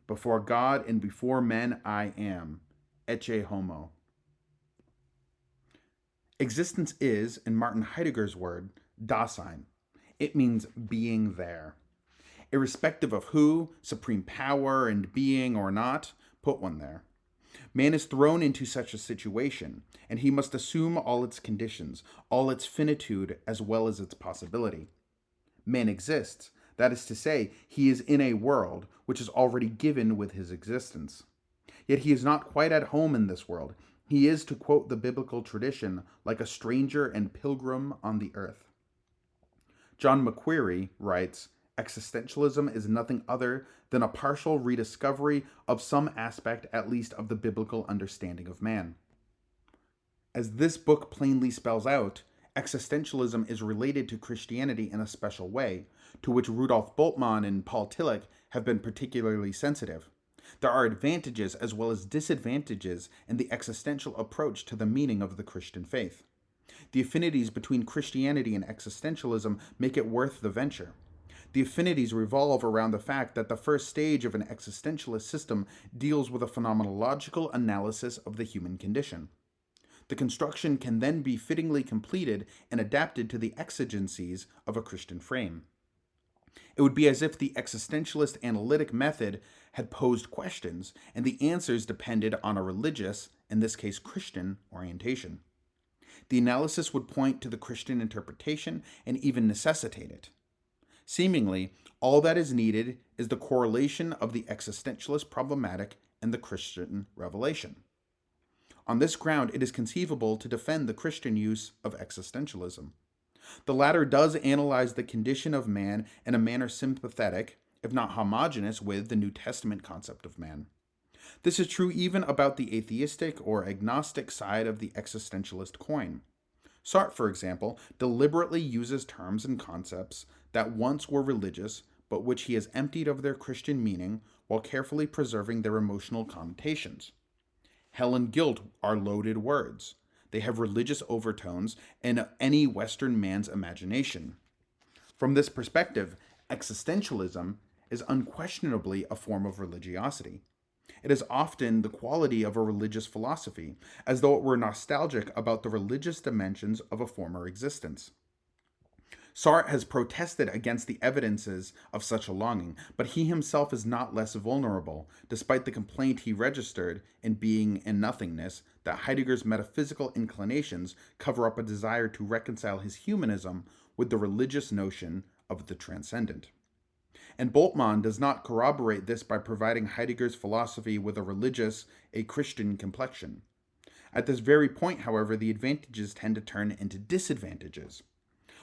Speaker 2: Before God and before men, I am. Ecce homo. Existence is, in Martin Heidegger's word, Dasein. It means being there. Irrespective of who, supreme power and being or not, put one there. Man is thrown into such a situation, and he must assume all its conditions, all its finitude, as well as its possibility. Man exists, that is to say, he is in a world which is already given with his existence. Yet he is not quite at home in this world. He is, to quote the biblical tradition, like a stranger and pilgrim on the earth. John McQuarrie writes, existentialism is nothing other than a partial rediscovery of some aspect, at least, of the biblical understanding of man. As this book plainly spells out, existentialism is related to Christianity in a special way, to which Rudolf Bultmann and Paul Tillich have been particularly sensitive. There are advantages as well as disadvantages in the existential approach to the meaning of the Christian faith. The affinities between Christianity and existentialism make it worth the venture. The affinities revolve around the fact that the first stage of an existentialist system deals with a phenomenological analysis of the human condition. The construction can then be fittingly completed and adapted to the exigencies of a Christian frame. It would be as if the existentialist analytic method had posed questions, and the answers depended on a religious, in this case Christian, orientation. The analysis would point to the Christian interpretation and even necessitate it. Seemingly, all that is needed is the correlation of the existentialist problematic and the Christian revelation. On this ground, it is conceivable to defend the Christian use of existentialism. The latter does analyze the condition of man in a manner sympathetic, if not homogeneous, with the New Testament concept of man. This is true even about the atheistic or agnostic side of the existentialist coin. Sartre, for example, deliberately uses terms and concepts that once were religious, but which he has emptied of their Christian meaning while carefully preserving their emotional connotations. Hell and guilt are loaded words. They have religious overtones in any Western man's imagination. From this perspective, existentialism is unquestionably a form of religiosity. It is often the quality of a religious philosophy, as though it were nostalgic about the religious dimensions of a former existence. Sartre has protested against the evidences of such a longing, but he himself is not less vulnerable, despite the complaint he registered in Being and Nothingness that Heidegger's metaphysical inclinations cover up a desire to reconcile his humanism with the religious notion of the transcendent. And Boltzmann does not corroborate this by providing Heidegger's philosophy with a Christian complexion. At this very point, however, the advantages tend to turn into disadvantages.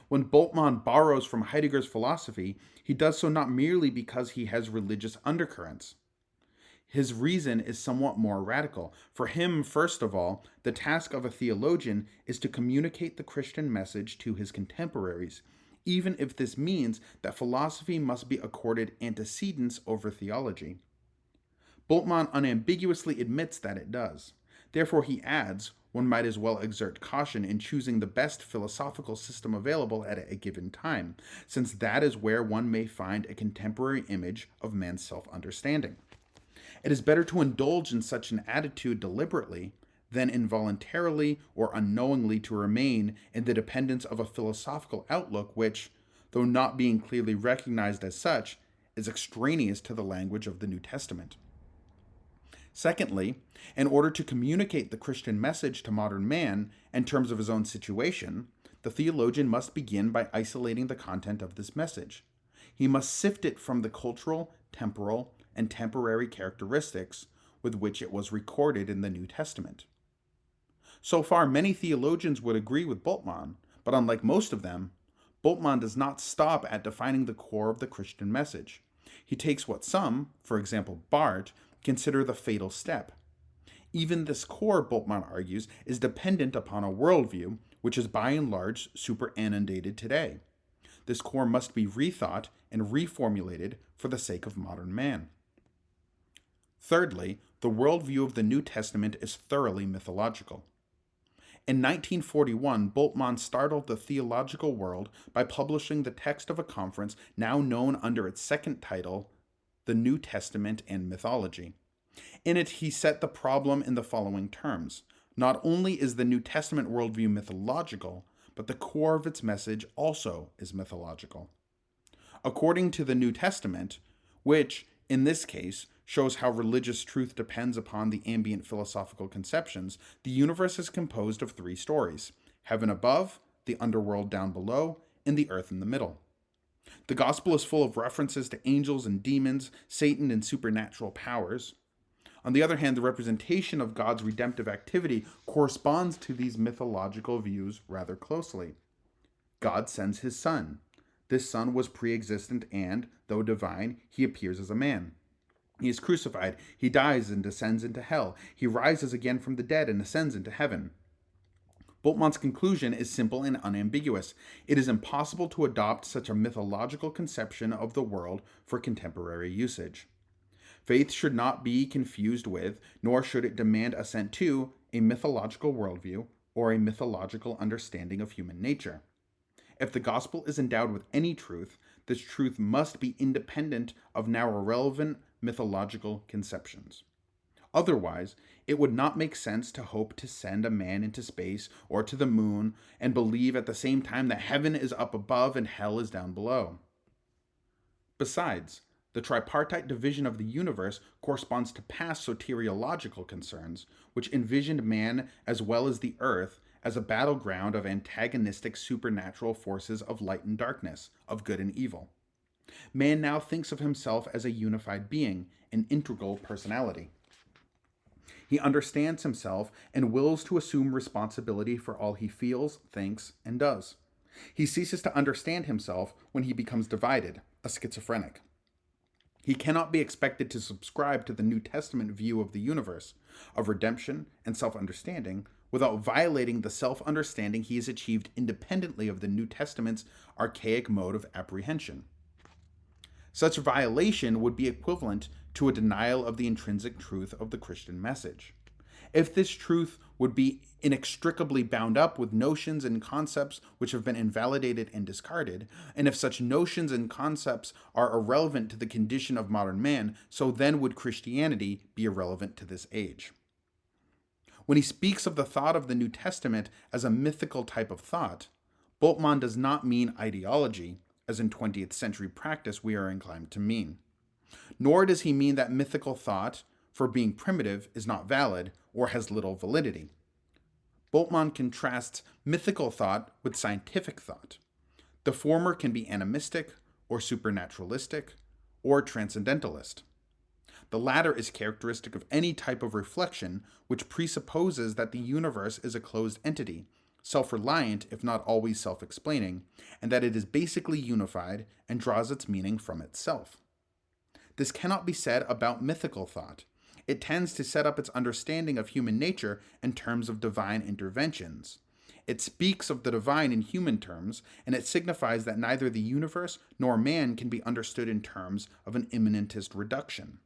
Speaker 2: When Boltzmann borrows from Heidegger's philosophy, he does so not merely because he has religious undercurrents. His reason is somewhat more radical. For him, first of all, the task of a theologian is to communicate the Christian message to his contemporaries, even if this means that philosophy must be accorded antecedence over theology. Boltzmann unambiguously admits that it does. Therefore, he adds, one might as well exert caution in choosing the best philosophical system available at a given time, since that is where one may find a contemporary image of man's self-understanding. It is better to indulge in such an attitude deliberately than involuntarily or unknowingly to remain in the dependence of a philosophical outlook which, though not being clearly recognized as such, is extraneous to the language of the New Testament. Secondly, in order to communicate the Christian message to modern man in terms of his own situation, the theologian must begin by isolating the content of this message. He must sift it from the cultural, temporal, and temporary characteristics with which it was recorded in the New Testament. So far, many theologians would agree with Boltzmann, but unlike most of them, Boltzmann does not stop at defining the core of the Christian message. He takes what some, for example Barth, consider the fatal step. Even this core, Boltzmann argues, is dependent upon a worldview which is by and large super-inundated today. This core must be rethought and reformulated for the sake of modern man. Thirdly, the worldview of the New Testament is thoroughly mythological. In 1941, Boltzmann startled the theological world by publishing the text of a conference now known under its second title, The New Testament and Mythology. In it, he set the problem in the following terms. Not only is the New Testament worldview mythological, but the core of its message also is mythological. According to the New Testament, which, in this case, shows how religious truth depends upon the ambient philosophical conceptions, the universe is composed of three stories: heaven above, the underworld down below, and the earth in the middle. The gospel is full of references to angels and demons, Satan and supernatural powers. On the other hand, the representation of God's redemptive activity corresponds to these mythological views rather closely. God sends his Son. This Son was pre-existent and, though divine, he appears as a man. He is crucified, he dies and descends into hell. He rises again from the dead and ascends into heaven. Boltzmann's conclusion is simple and unambiguous. It is impossible to adopt such a mythological conception of the world for contemporary usage. Faith should not be confused with, nor should it demand assent to, a mythological worldview or a mythological understanding of human nature. If the gospel is endowed with any truth, this truth must be independent of now irrelevant mythological conceptions. Otherwise, it would not make sense to hope to send a man into space or to the moon and believe at the same time that heaven is up above and hell is down below. Besides, the tripartite division of the universe corresponds to past soteriological concerns, which envisioned man as well as the earth as a battleground of antagonistic supernatural forces of light and darkness, of good and evil. Man now thinks of himself as a unified being, an integral personality. He understands himself and wills to assume responsibility for all he feels, thinks, and does. He ceases to understand himself when he becomes divided, a schizophrenic. He cannot be expected to subscribe to the New Testament view of the universe, of redemption and self-understanding, without violating the self-understanding he has achieved independently of the New Testament's archaic mode of apprehension. Such violation would be equivalent to a denial of the intrinsic truth of the Christian message. If this truth would be inextricably bound up with notions and concepts which have been invalidated and discarded, and if such notions and concepts are irrelevant to the condition of modern man, so then would Christianity be irrelevant to this age. When he speaks of the thought of the New Testament as a mythical type of thought, Bultmann does not mean ideology, as in 20th century practice we are inclined to mean. Nor does he mean that mythical thought, for being primitive, is not valid or has little validity. Bultmann contrasts mythical thought with scientific thought. The former can be animistic or supernaturalistic or transcendentalist. The latter is characteristic of any type of reflection which presupposes that the universe is a closed entity, self-reliant if not always self-explaining, and that it is basically unified and draws its meaning from itself. This cannot be said about mythical thought. It tends to set up its understanding of human nature in terms of divine interventions. It speaks of the divine in human terms, and it signifies that neither the universe nor man can be understood in terms of an immanentist reduction.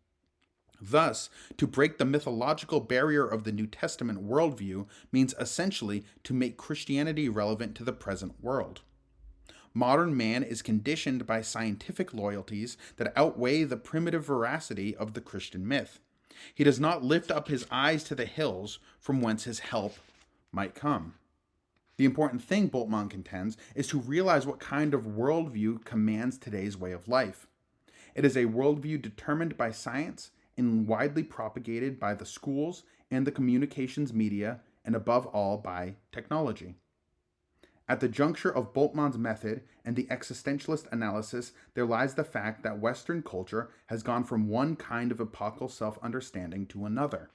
Speaker 2: Thus, to break the mythological barrier of the New Testament worldview means essentially to make Christianity relevant to the present world. Modern man is conditioned by scientific loyalties that outweigh the primitive veracity of the Christian myth. He does not lift up his eyes to the hills from whence his help might come. The important thing, Bultmann contends, is to realize what kind of worldview commands today's way of life. It is a worldview determined by science and widely propagated by the schools and the communications media, and above all by technology. At the juncture of Bultmann's method and the existentialist analysis, there lies the fact that Western culture has gone from one kind of epochal self-understanding to another.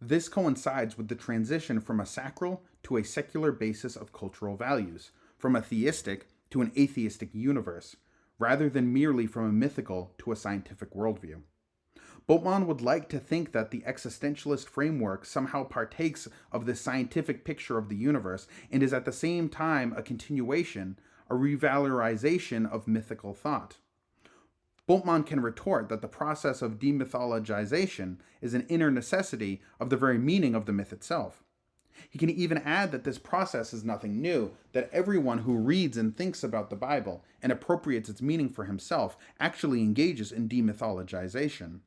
Speaker 2: This coincides with the transition from a sacral to a secular basis of cultural values, from a theistic to an atheistic universe, rather than merely from a mythical to a scientific worldview. Bultmann would like to think that the existentialist framework somehow partakes of the scientific picture of the universe and is at the same time a continuation, a revalorization of mythical thought. Bultmann can retort that the process of demythologization is an inner necessity of the very meaning of the myth itself. He can even add that this process is nothing new, that everyone who reads and thinks about the Bible and appropriates its meaning for himself actually engages in demythologization,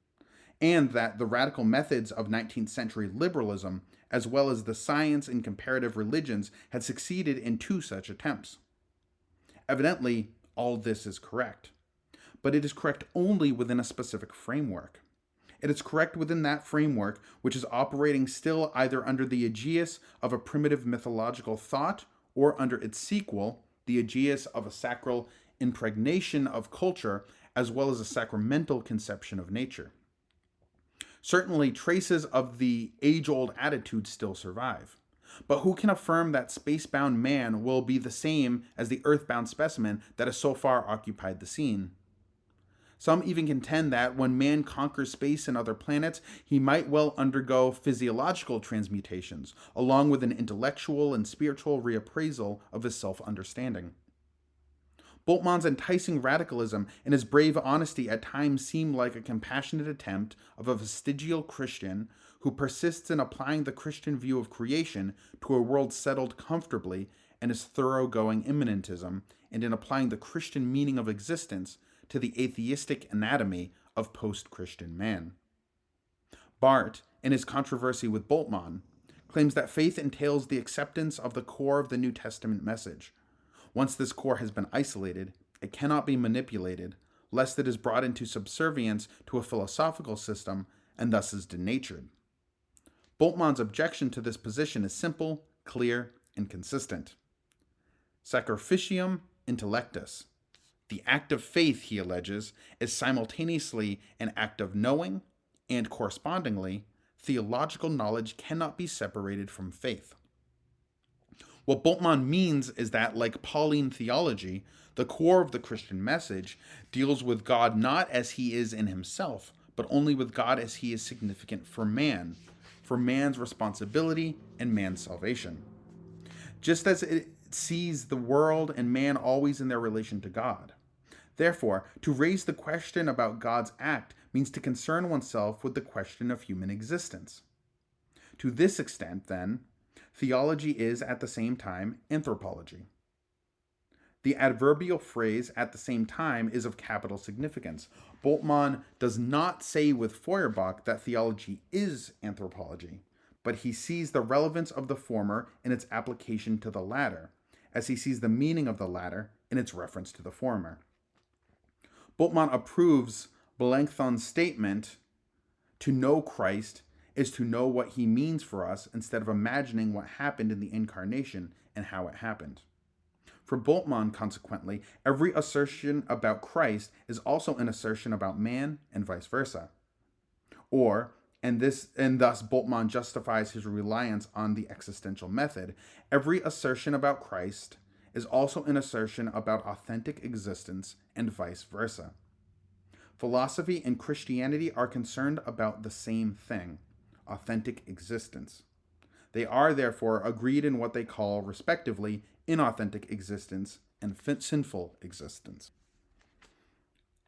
Speaker 2: and that the radical methods of 19th century liberalism, as well as the science and comparative religions, had succeeded in two such attempts. Evidently, all this is correct. But it is correct only within a specific framework. It is correct within that framework, which is operating still either under the aegis of a primitive mythological thought or under its sequel, the aegis of a sacral impregnation of culture, as well as a sacramental conception of nature. Certainly, traces of the age-old attitude still survive. But who can affirm that space-bound man will be the same as the earth-bound specimen that has so far occupied the scene? Some even contend that when man conquers space and other planets, he might well undergo physiological transmutations, along with an intellectual and spiritual reappraisal of his self-understanding. Bultmann's enticing radicalism and his brave honesty at times seem like a compassionate attempt of a vestigial Christian who persists in applying the Christian view of creation to a world settled comfortably in his thoroughgoing immanentism, and in applying the Christian meaning of existence to the atheistic anatomy of post-Christian man. Barth, in his controversy with Bultmann, claims that faith entails the acceptance of the core of the New Testament message. Once this core has been isolated, it cannot be manipulated, lest it is brought into subservience to a philosophical system and thus is denatured. Bultmann's objection to this position is simple, clear, and consistent. Sacrificium intellectus. The act of faith, he alleges, is simultaneously an act of knowing, and correspondingly, theological knowledge cannot be separated from faith. What Bultmann means is that, like Pauline theology, the core of the Christian message deals with God not as he is in himself, but only with God as he is significant for man's responsibility and man's salvation. Just as it sees the world and man always in their relation to God. Therefore, to raise the question about God's act means to concern oneself with the question of human existence. To this extent, then, theology is at the same time anthropology. The adverbial phrase "at the same time" is of capital significance. Bultmann does not say with Feuerbach that theology is anthropology, but he sees the relevance of the former in its application to the latter, as he sees the meaning of the latter in its reference to the former. Bultmann approves Melanchthon's statement, "To know Christ is to know what he means for us instead of imagining what happened in the incarnation and how it happened." For Bultmann, consequently, every assertion about Christ is also an assertion about man and vice versa. And thus Bultmann justifies his reliance on the existential method, every assertion about Christ is also an assertion about authentic existence and vice versa. Philosophy and Christianity are concerned about the same thing, authentic existence. They are therefore agreed in what they call, respectively, inauthentic existence and sinful existence.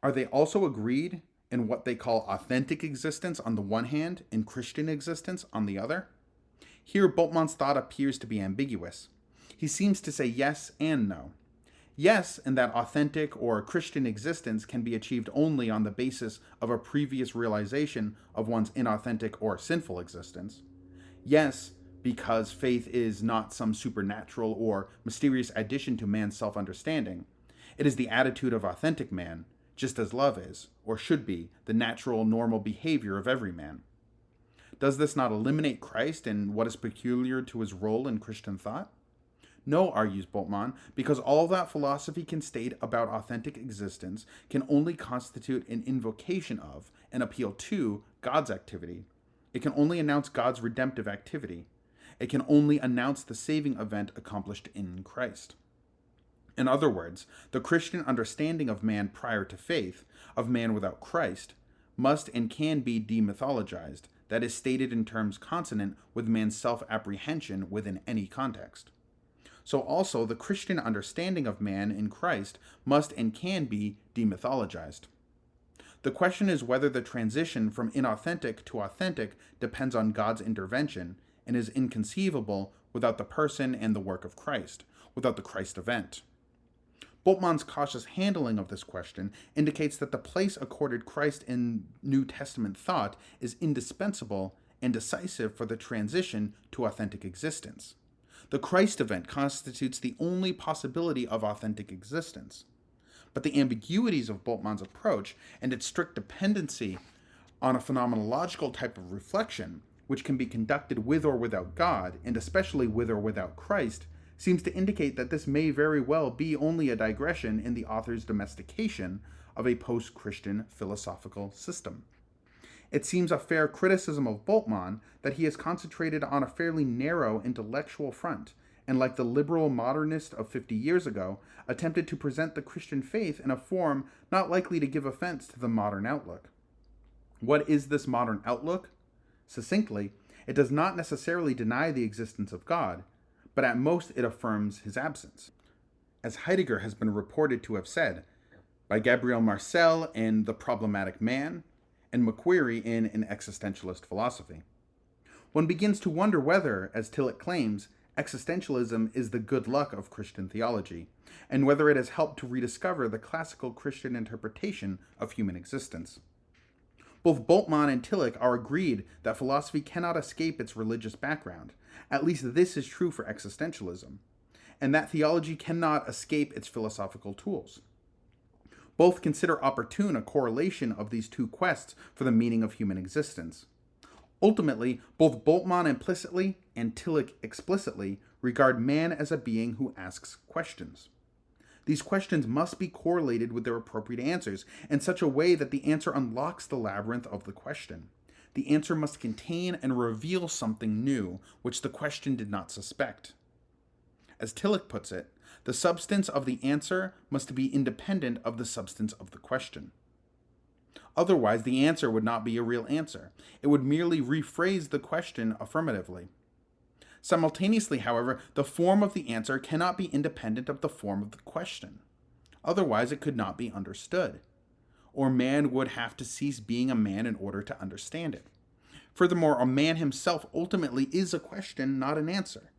Speaker 2: Are they also agreed in what they call authentic existence on the one hand and Christian existence on the other? Here Bultmann's thought appears to be ambiguous. He seems to say yes and no. Yes, in that authentic or Christian existence can be achieved only on the basis of a previous realization of one's inauthentic or sinful existence. Yes, because faith is not some supernatural or mysterious addition to man's self-understanding. It is the attitude of authentic man, just as love is, or should be, the natural, normal behavior of every man. Does this not eliminate Christ and what is peculiar to his role in Christian thought? No, argues Bultmann, because all that philosophy can state about authentic existence can only constitute an invocation of, an appeal to, God's activity. It can only announce God's redemptive activity. It can only announce the saving event accomplished in Christ. In other words, the Christian understanding of man prior to faith, of man without Christ, must and can be demythologized, that is, stated in terms consonant with man's self-apprehension within any context. So also the Christian understanding of man in Christ must and can be demythologized. The question is whether the transition from inauthentic to authentic depends on God's intervention and is inconceivable without the person and the work of Christ, without the Christ event. Bultmann's cautious handling of this question indicates that the place accorded Christ in New Testament thought is indispensable and decisive for the transition to authentic existence. The Christ event constitutes the only possibility of authentic existence. But the ambiguities of Bultmann's approach and its strict dependency on a phenomenological type of reflection, which can be conducted with or without God, and especially with or without Christ, seems to indicate that this may very well be only a digression in the author's domestication of a post-Christian philosophical system. It seems a fair criticism of Bultmann that he has concentrated on a fairly narrow intellectual front, and like the liberal modernist of 50 years ago, attempted to present the Christian faith in a form not likely to give offense to the modern outlook. What is this modern outlook? Succinctly, it does not necessarily deny the existence of God, but at most it affirms his absence. As Heidegger has been reported to have said, by Gabriel Marcel in The Problematic Man, and McQuarrie in An Existentialist Philosophy. One begins to wonder whether, as Tillich claims, existentialism is the good luck of Christian theology, and whether it has helped to rediscover the classical Christian interpretation of human existence. Both Bultmann and Tillich are agreed that philosophy cannot escape its religious background. At least this is true for existentialism, and that theology cannot escape its philosophical tools. Both consider opportune a correlation of these two quests for the meaning of human existence. Ultimately, both Bultmann implicitly and Tillich explicitly regard man as a being who asks questions. These questions must be correlated with their appropriate answers in such a way that the answer unlocks the labyrinth of the question. The answer must contain and reveal something new, which the question did not suspect. As Tillich puts it, the substance of the answer must be independent of the substance of the question. Otherwise, the answer would not be a real answer. It would merely rephrase the question affirmatively. Simultaneously, however, the form of the answer cannot be independent of the form of the question. Otherwise, it could not be understood, or man would have to cease being a man in order to understand it. Furthermore, a man himself ultimately is a question, not an answer.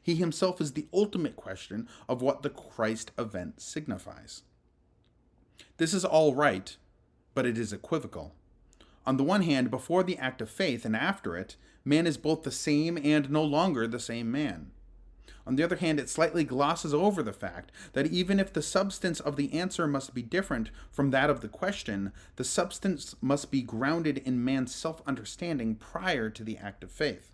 Speaker 2: He himself is the ultimate question of what the Christ event signifies. This is all right, but it is equivocal. On the one hand, before the act of faith and after it, man is both the same and no longer the same man. On the other hand, it slightly glosses over the fact that even if the substance of the answer must be different from that of the question, the substance must be grounded in man's self-understanding prior to the act of faith.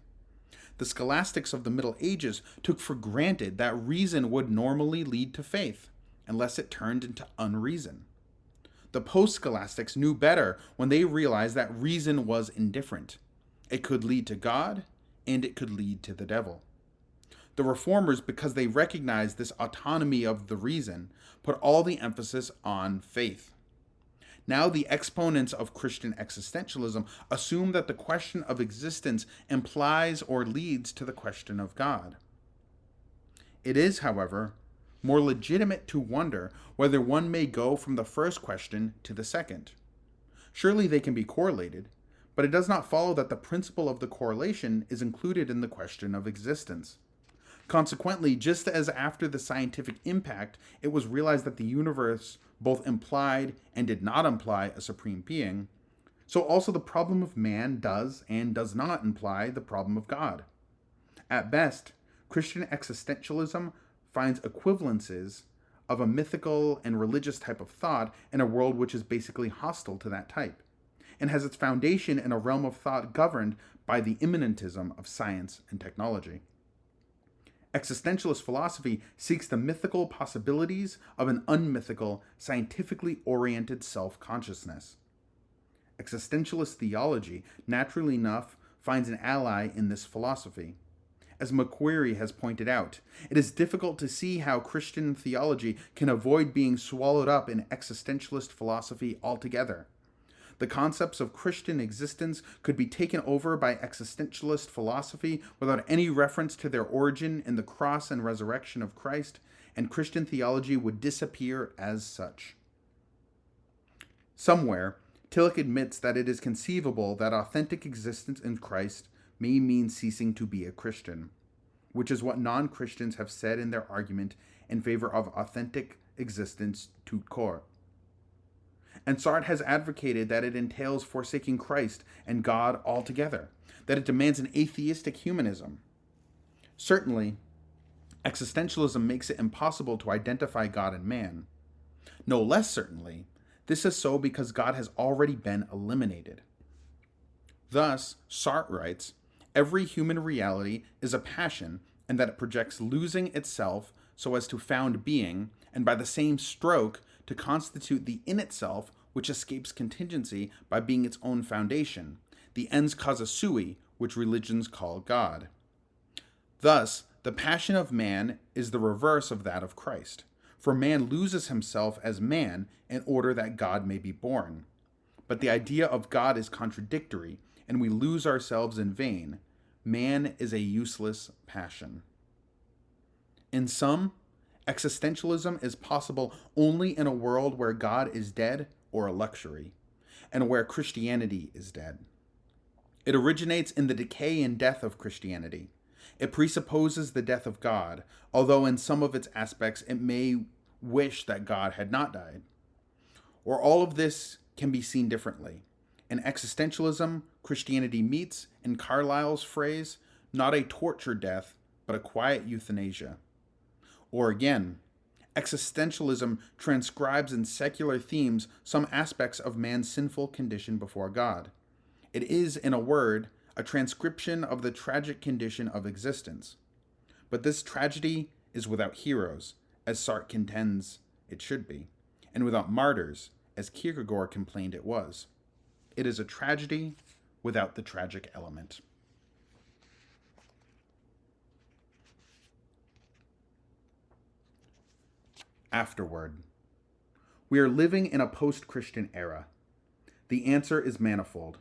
Speaker 2: The scholastics of the Middle Ages took for granted that reason would normally lead to faith, unless it turned into unreason. The post-scholastics knew better when they realized that reason was indifferent. It could lead to God, and it could lead to the devil. The reformers, because they recognized this autonomy of the reason, put all the emphasis on faith. Now the exponents of Christian existentialism assume that the question of existence implies or leads to the question of God. It is, however, more legitimate to wonder whether one may go from the first question to the second. Surely they can be correlated, but it does not follow that the principle of the correlation is included in the question of existence. Consequently, just as after the scientific impact, it was realized that the universe both implied and did not imply a supreme being, so also the problem of man does and does not imply the problem of God. At best, Christian existentialism finds equivalences of a mythical and religious type of thought in a world which is basically hostile to that type, and has its foundation in a realm of thought governed by the immanentism of science and technology. Existentialist philosophy seeks the mythical possibilities of an unmythical, scientifically oriented self-consciousness. Existentialist theology, naturally enough, finds an ally in this philosophy. As McQuarrie has pointed out, it is difficult to see how Christian theology can avoid being swallowed up in existentialist philosophy altogether. The concepts of Christian existence could be taken over by existentialist philosophy without any reference to their origin in the cross and resurrection of Christ, and Christian theology would disappear as such. Somewhere, Tillich admits that it is conceivable that authentic existence in Christ may mean ceasing to be a Christian, which is what non-Christians have said in their argument in favor of authentic existence tout court. And Sartre has advocated that it entails forsaking Christ and God altogether, that it demands an atheistic humanism. Certainly, existentialism makes it impossible to identify God and man. No less certainly, this is so because God has already been eliminated. Thus, Sartre writes, every human reality is a passion, and that it projects losing itself so as to found being, and by the same stroke to constitute the in itself which escapes contingency by being its own foundation, the ens causa sui, which religions call God. Thus, the passion of man is the reverse of that of Christ, for man loses himself as man in order that God may be born. But the idea of God is contradictory, and we lose ourselves in vain. Man is a useless passion. In sum, existentialism is possible only in a world where God is dead or a luxury, and where Christianity is dead. It originates in the decay and death of Christianity. It presupposes the death of God, although in some of its aspects it may wish that God had not died. Or all of this can be seen differently. In existentialism, Christianity meets, in Carlyle's phrase, not a torture death, but a quiet euthanasia. Or again, existentialism transcribes in secular themes some aspects of man's sinful condition before God. It is, in a word, a transcription of the tragic condition of existence. But this tragedy is without heroes, as Sartre contends it should be, and without martyrs, as Kierkegaard complained it was. It is a tragedy without the tragic element. Afterword. We are living in a post-Christian era. The answer is manifold.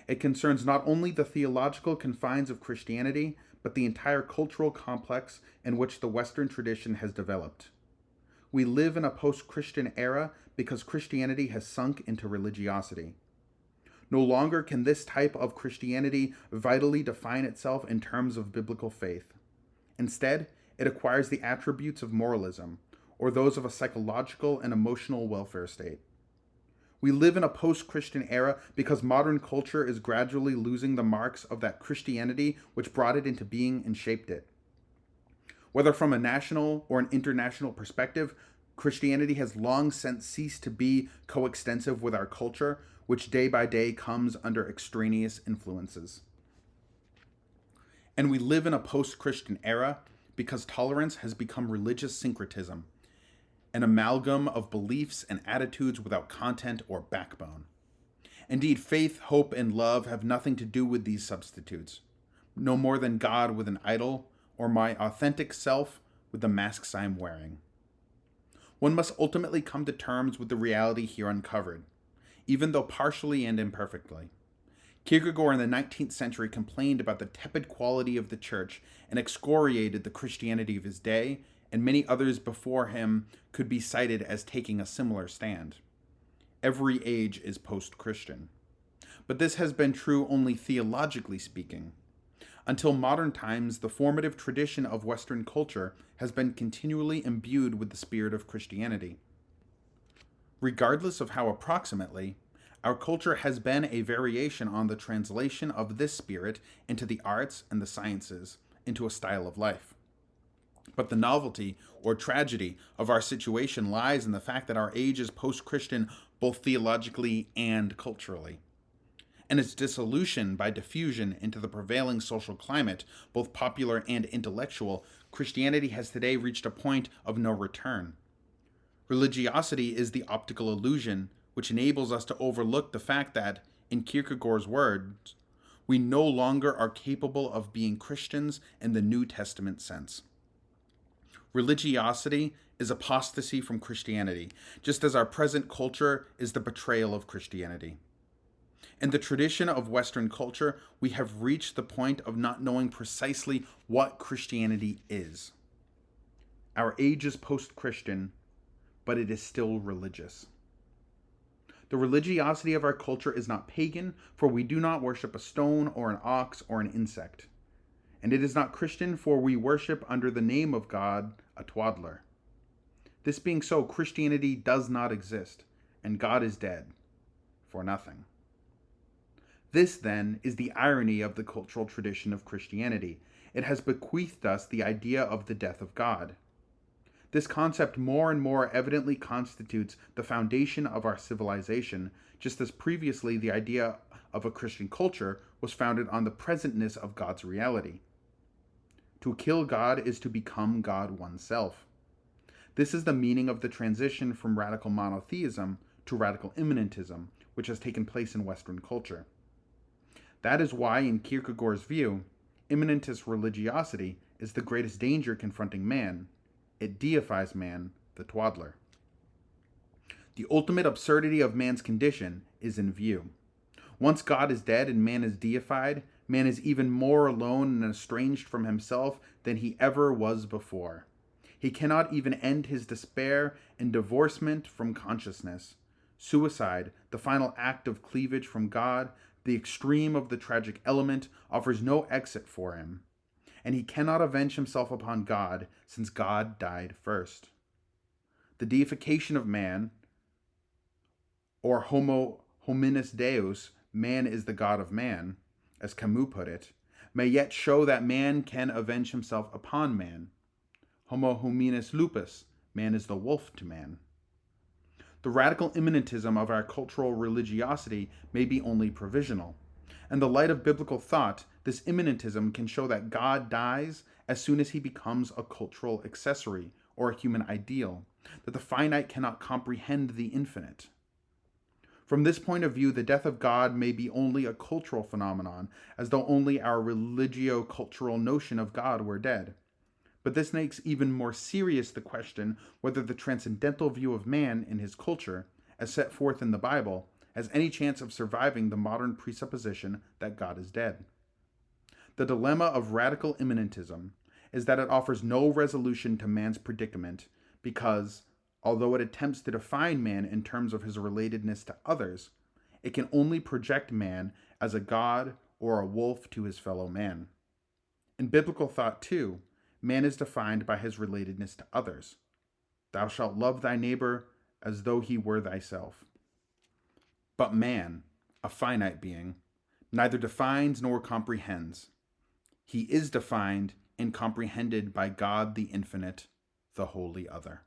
Speaker 2: It concerns not only the theological confines of Christianity, but the entire cultural complex in which the Western tradition has developed. We live in a post-Christian era because Christianity has sunk into religiosity. No longer can this type of Christianity vitally define itself in terms of biblical faith. Instead, it acquires the attributes of moralism, or those of a psychological and emotional welfare state. We live in a post-Christian era because modern culture is gradually losing the marks of that Christianity which brought it into being and shaped it. Whether from a national or an international perspective, Christianity has long since ceased to be coextensive with our culture, which day by day comes under extraneous influences. And we live in a post-Christian era because tolerance has become religious syncretism, an amalgam of beliefs and attitudes without content or backbone. Indeed, faith, hope, and love have nothing to do with these substitutes, no more than God with an idol or my authentic self with the masks I'm wearing. One must ultimately come to terms with the reality here uncovered, even though partially and imperfectly. Kierkegaard in the 19th century complained about the tepid quality of the church and excoriated the Christianity of his day, and many others before him could be cited as taking a similar stand. Every age is post-Christian. But this has been true only theologically speaking. Until modern times, the formative tradition of Western culture has been continually imbued with the spirit of Christianity. Regardless of how approximately, our culture has been a variation on the translation of this spirit into the arts and the sciences, into a style of life. But the novelty or tragedy of our situation lies in the fact that our age is post-Christian both theologically and culturally. And its dissolution by diffusion into the prevailing social climate, both popular and intellectual, Christianity has today reached a point of no return. Religiosity is the optical illusion which enables us to overlook the fact that, in Kierkegaard's words, we no longer are capable of being Christians in the New Testament sense. Religiosity is apostasy from Christianity, just as our present culture is the betrayal of Christianity. In the tradition of Western culture, we have reached the point of not knowing precisely what Christianity is. Our age is post-Christian, but it is still religious. The religiosity of our culture is not pagan, for we do not worship a stone or an ox or an insect. And it is not Christian, for we worship under the name of God a twaddler. This being so, Christianity does not exist, and God is dead, for nothing. This, then, is the irony of the cultural tradition of Christianity. It has bequeathed us the idea of the death of God. This concept more and more evidently constitutes the foundation of our civilization, just as previously the idea of a Christian culture was founded on the presentness of God's reality. To kill God is to become God oneself. This is the meaning of the transition from radical monotheism to radical immanentism, which has taken place in Western culture. That is why, in Kierkegaard's view, immanentist religiosity is the greatest danger confronting man. It deifies man, the twaddler. The ultimate absurdity of man's condition is in view. Once God is dead and man is deified, man is even more alone and estranged from himself than he ever was before. He cannot even end his despair and divorcement from consciousness. Suicide, the final act of cleavage from God, the extreme of the tragic element, offers no exit for him. And he cannot avenge himself upon God, since God died first. The deification of man, or homo hominis deus, man is the God of man, as Camus put it, may yet show that man can avenge himself upon man. Homo hominis lupus, man is the wolf to man. The radical immanentism of our cultural religiosity may be only provisional. In the light of biblical thought, this immanentism can show that God dies as soon as he becomes a cultural accessory or a human ideal, that the finite cannot comprehend the infinite. From this point of view, the death of God may be only a cultural phenomenon, as though only our religio-cultural notion of God were dead. But this makes even more serious the question whether the transcendental view of man in his culture, as set forth in the Bible, has any chance of surviving the modern presupposition that God is dead. The dilemma of radical immanentism is that it offers no resolution to man's predicament because, although it attempts to define man in terms of his relatedness to others, It can only project man as a god or a wolf to his fellow man. In biblical thought, too, man is defined by his relatedness to others. Thou shalt love thy neighbor as though he were thyself. But man, a finite being, neither defines nor comprehends. He is defined and comprehended by God the infinite, the wholly other.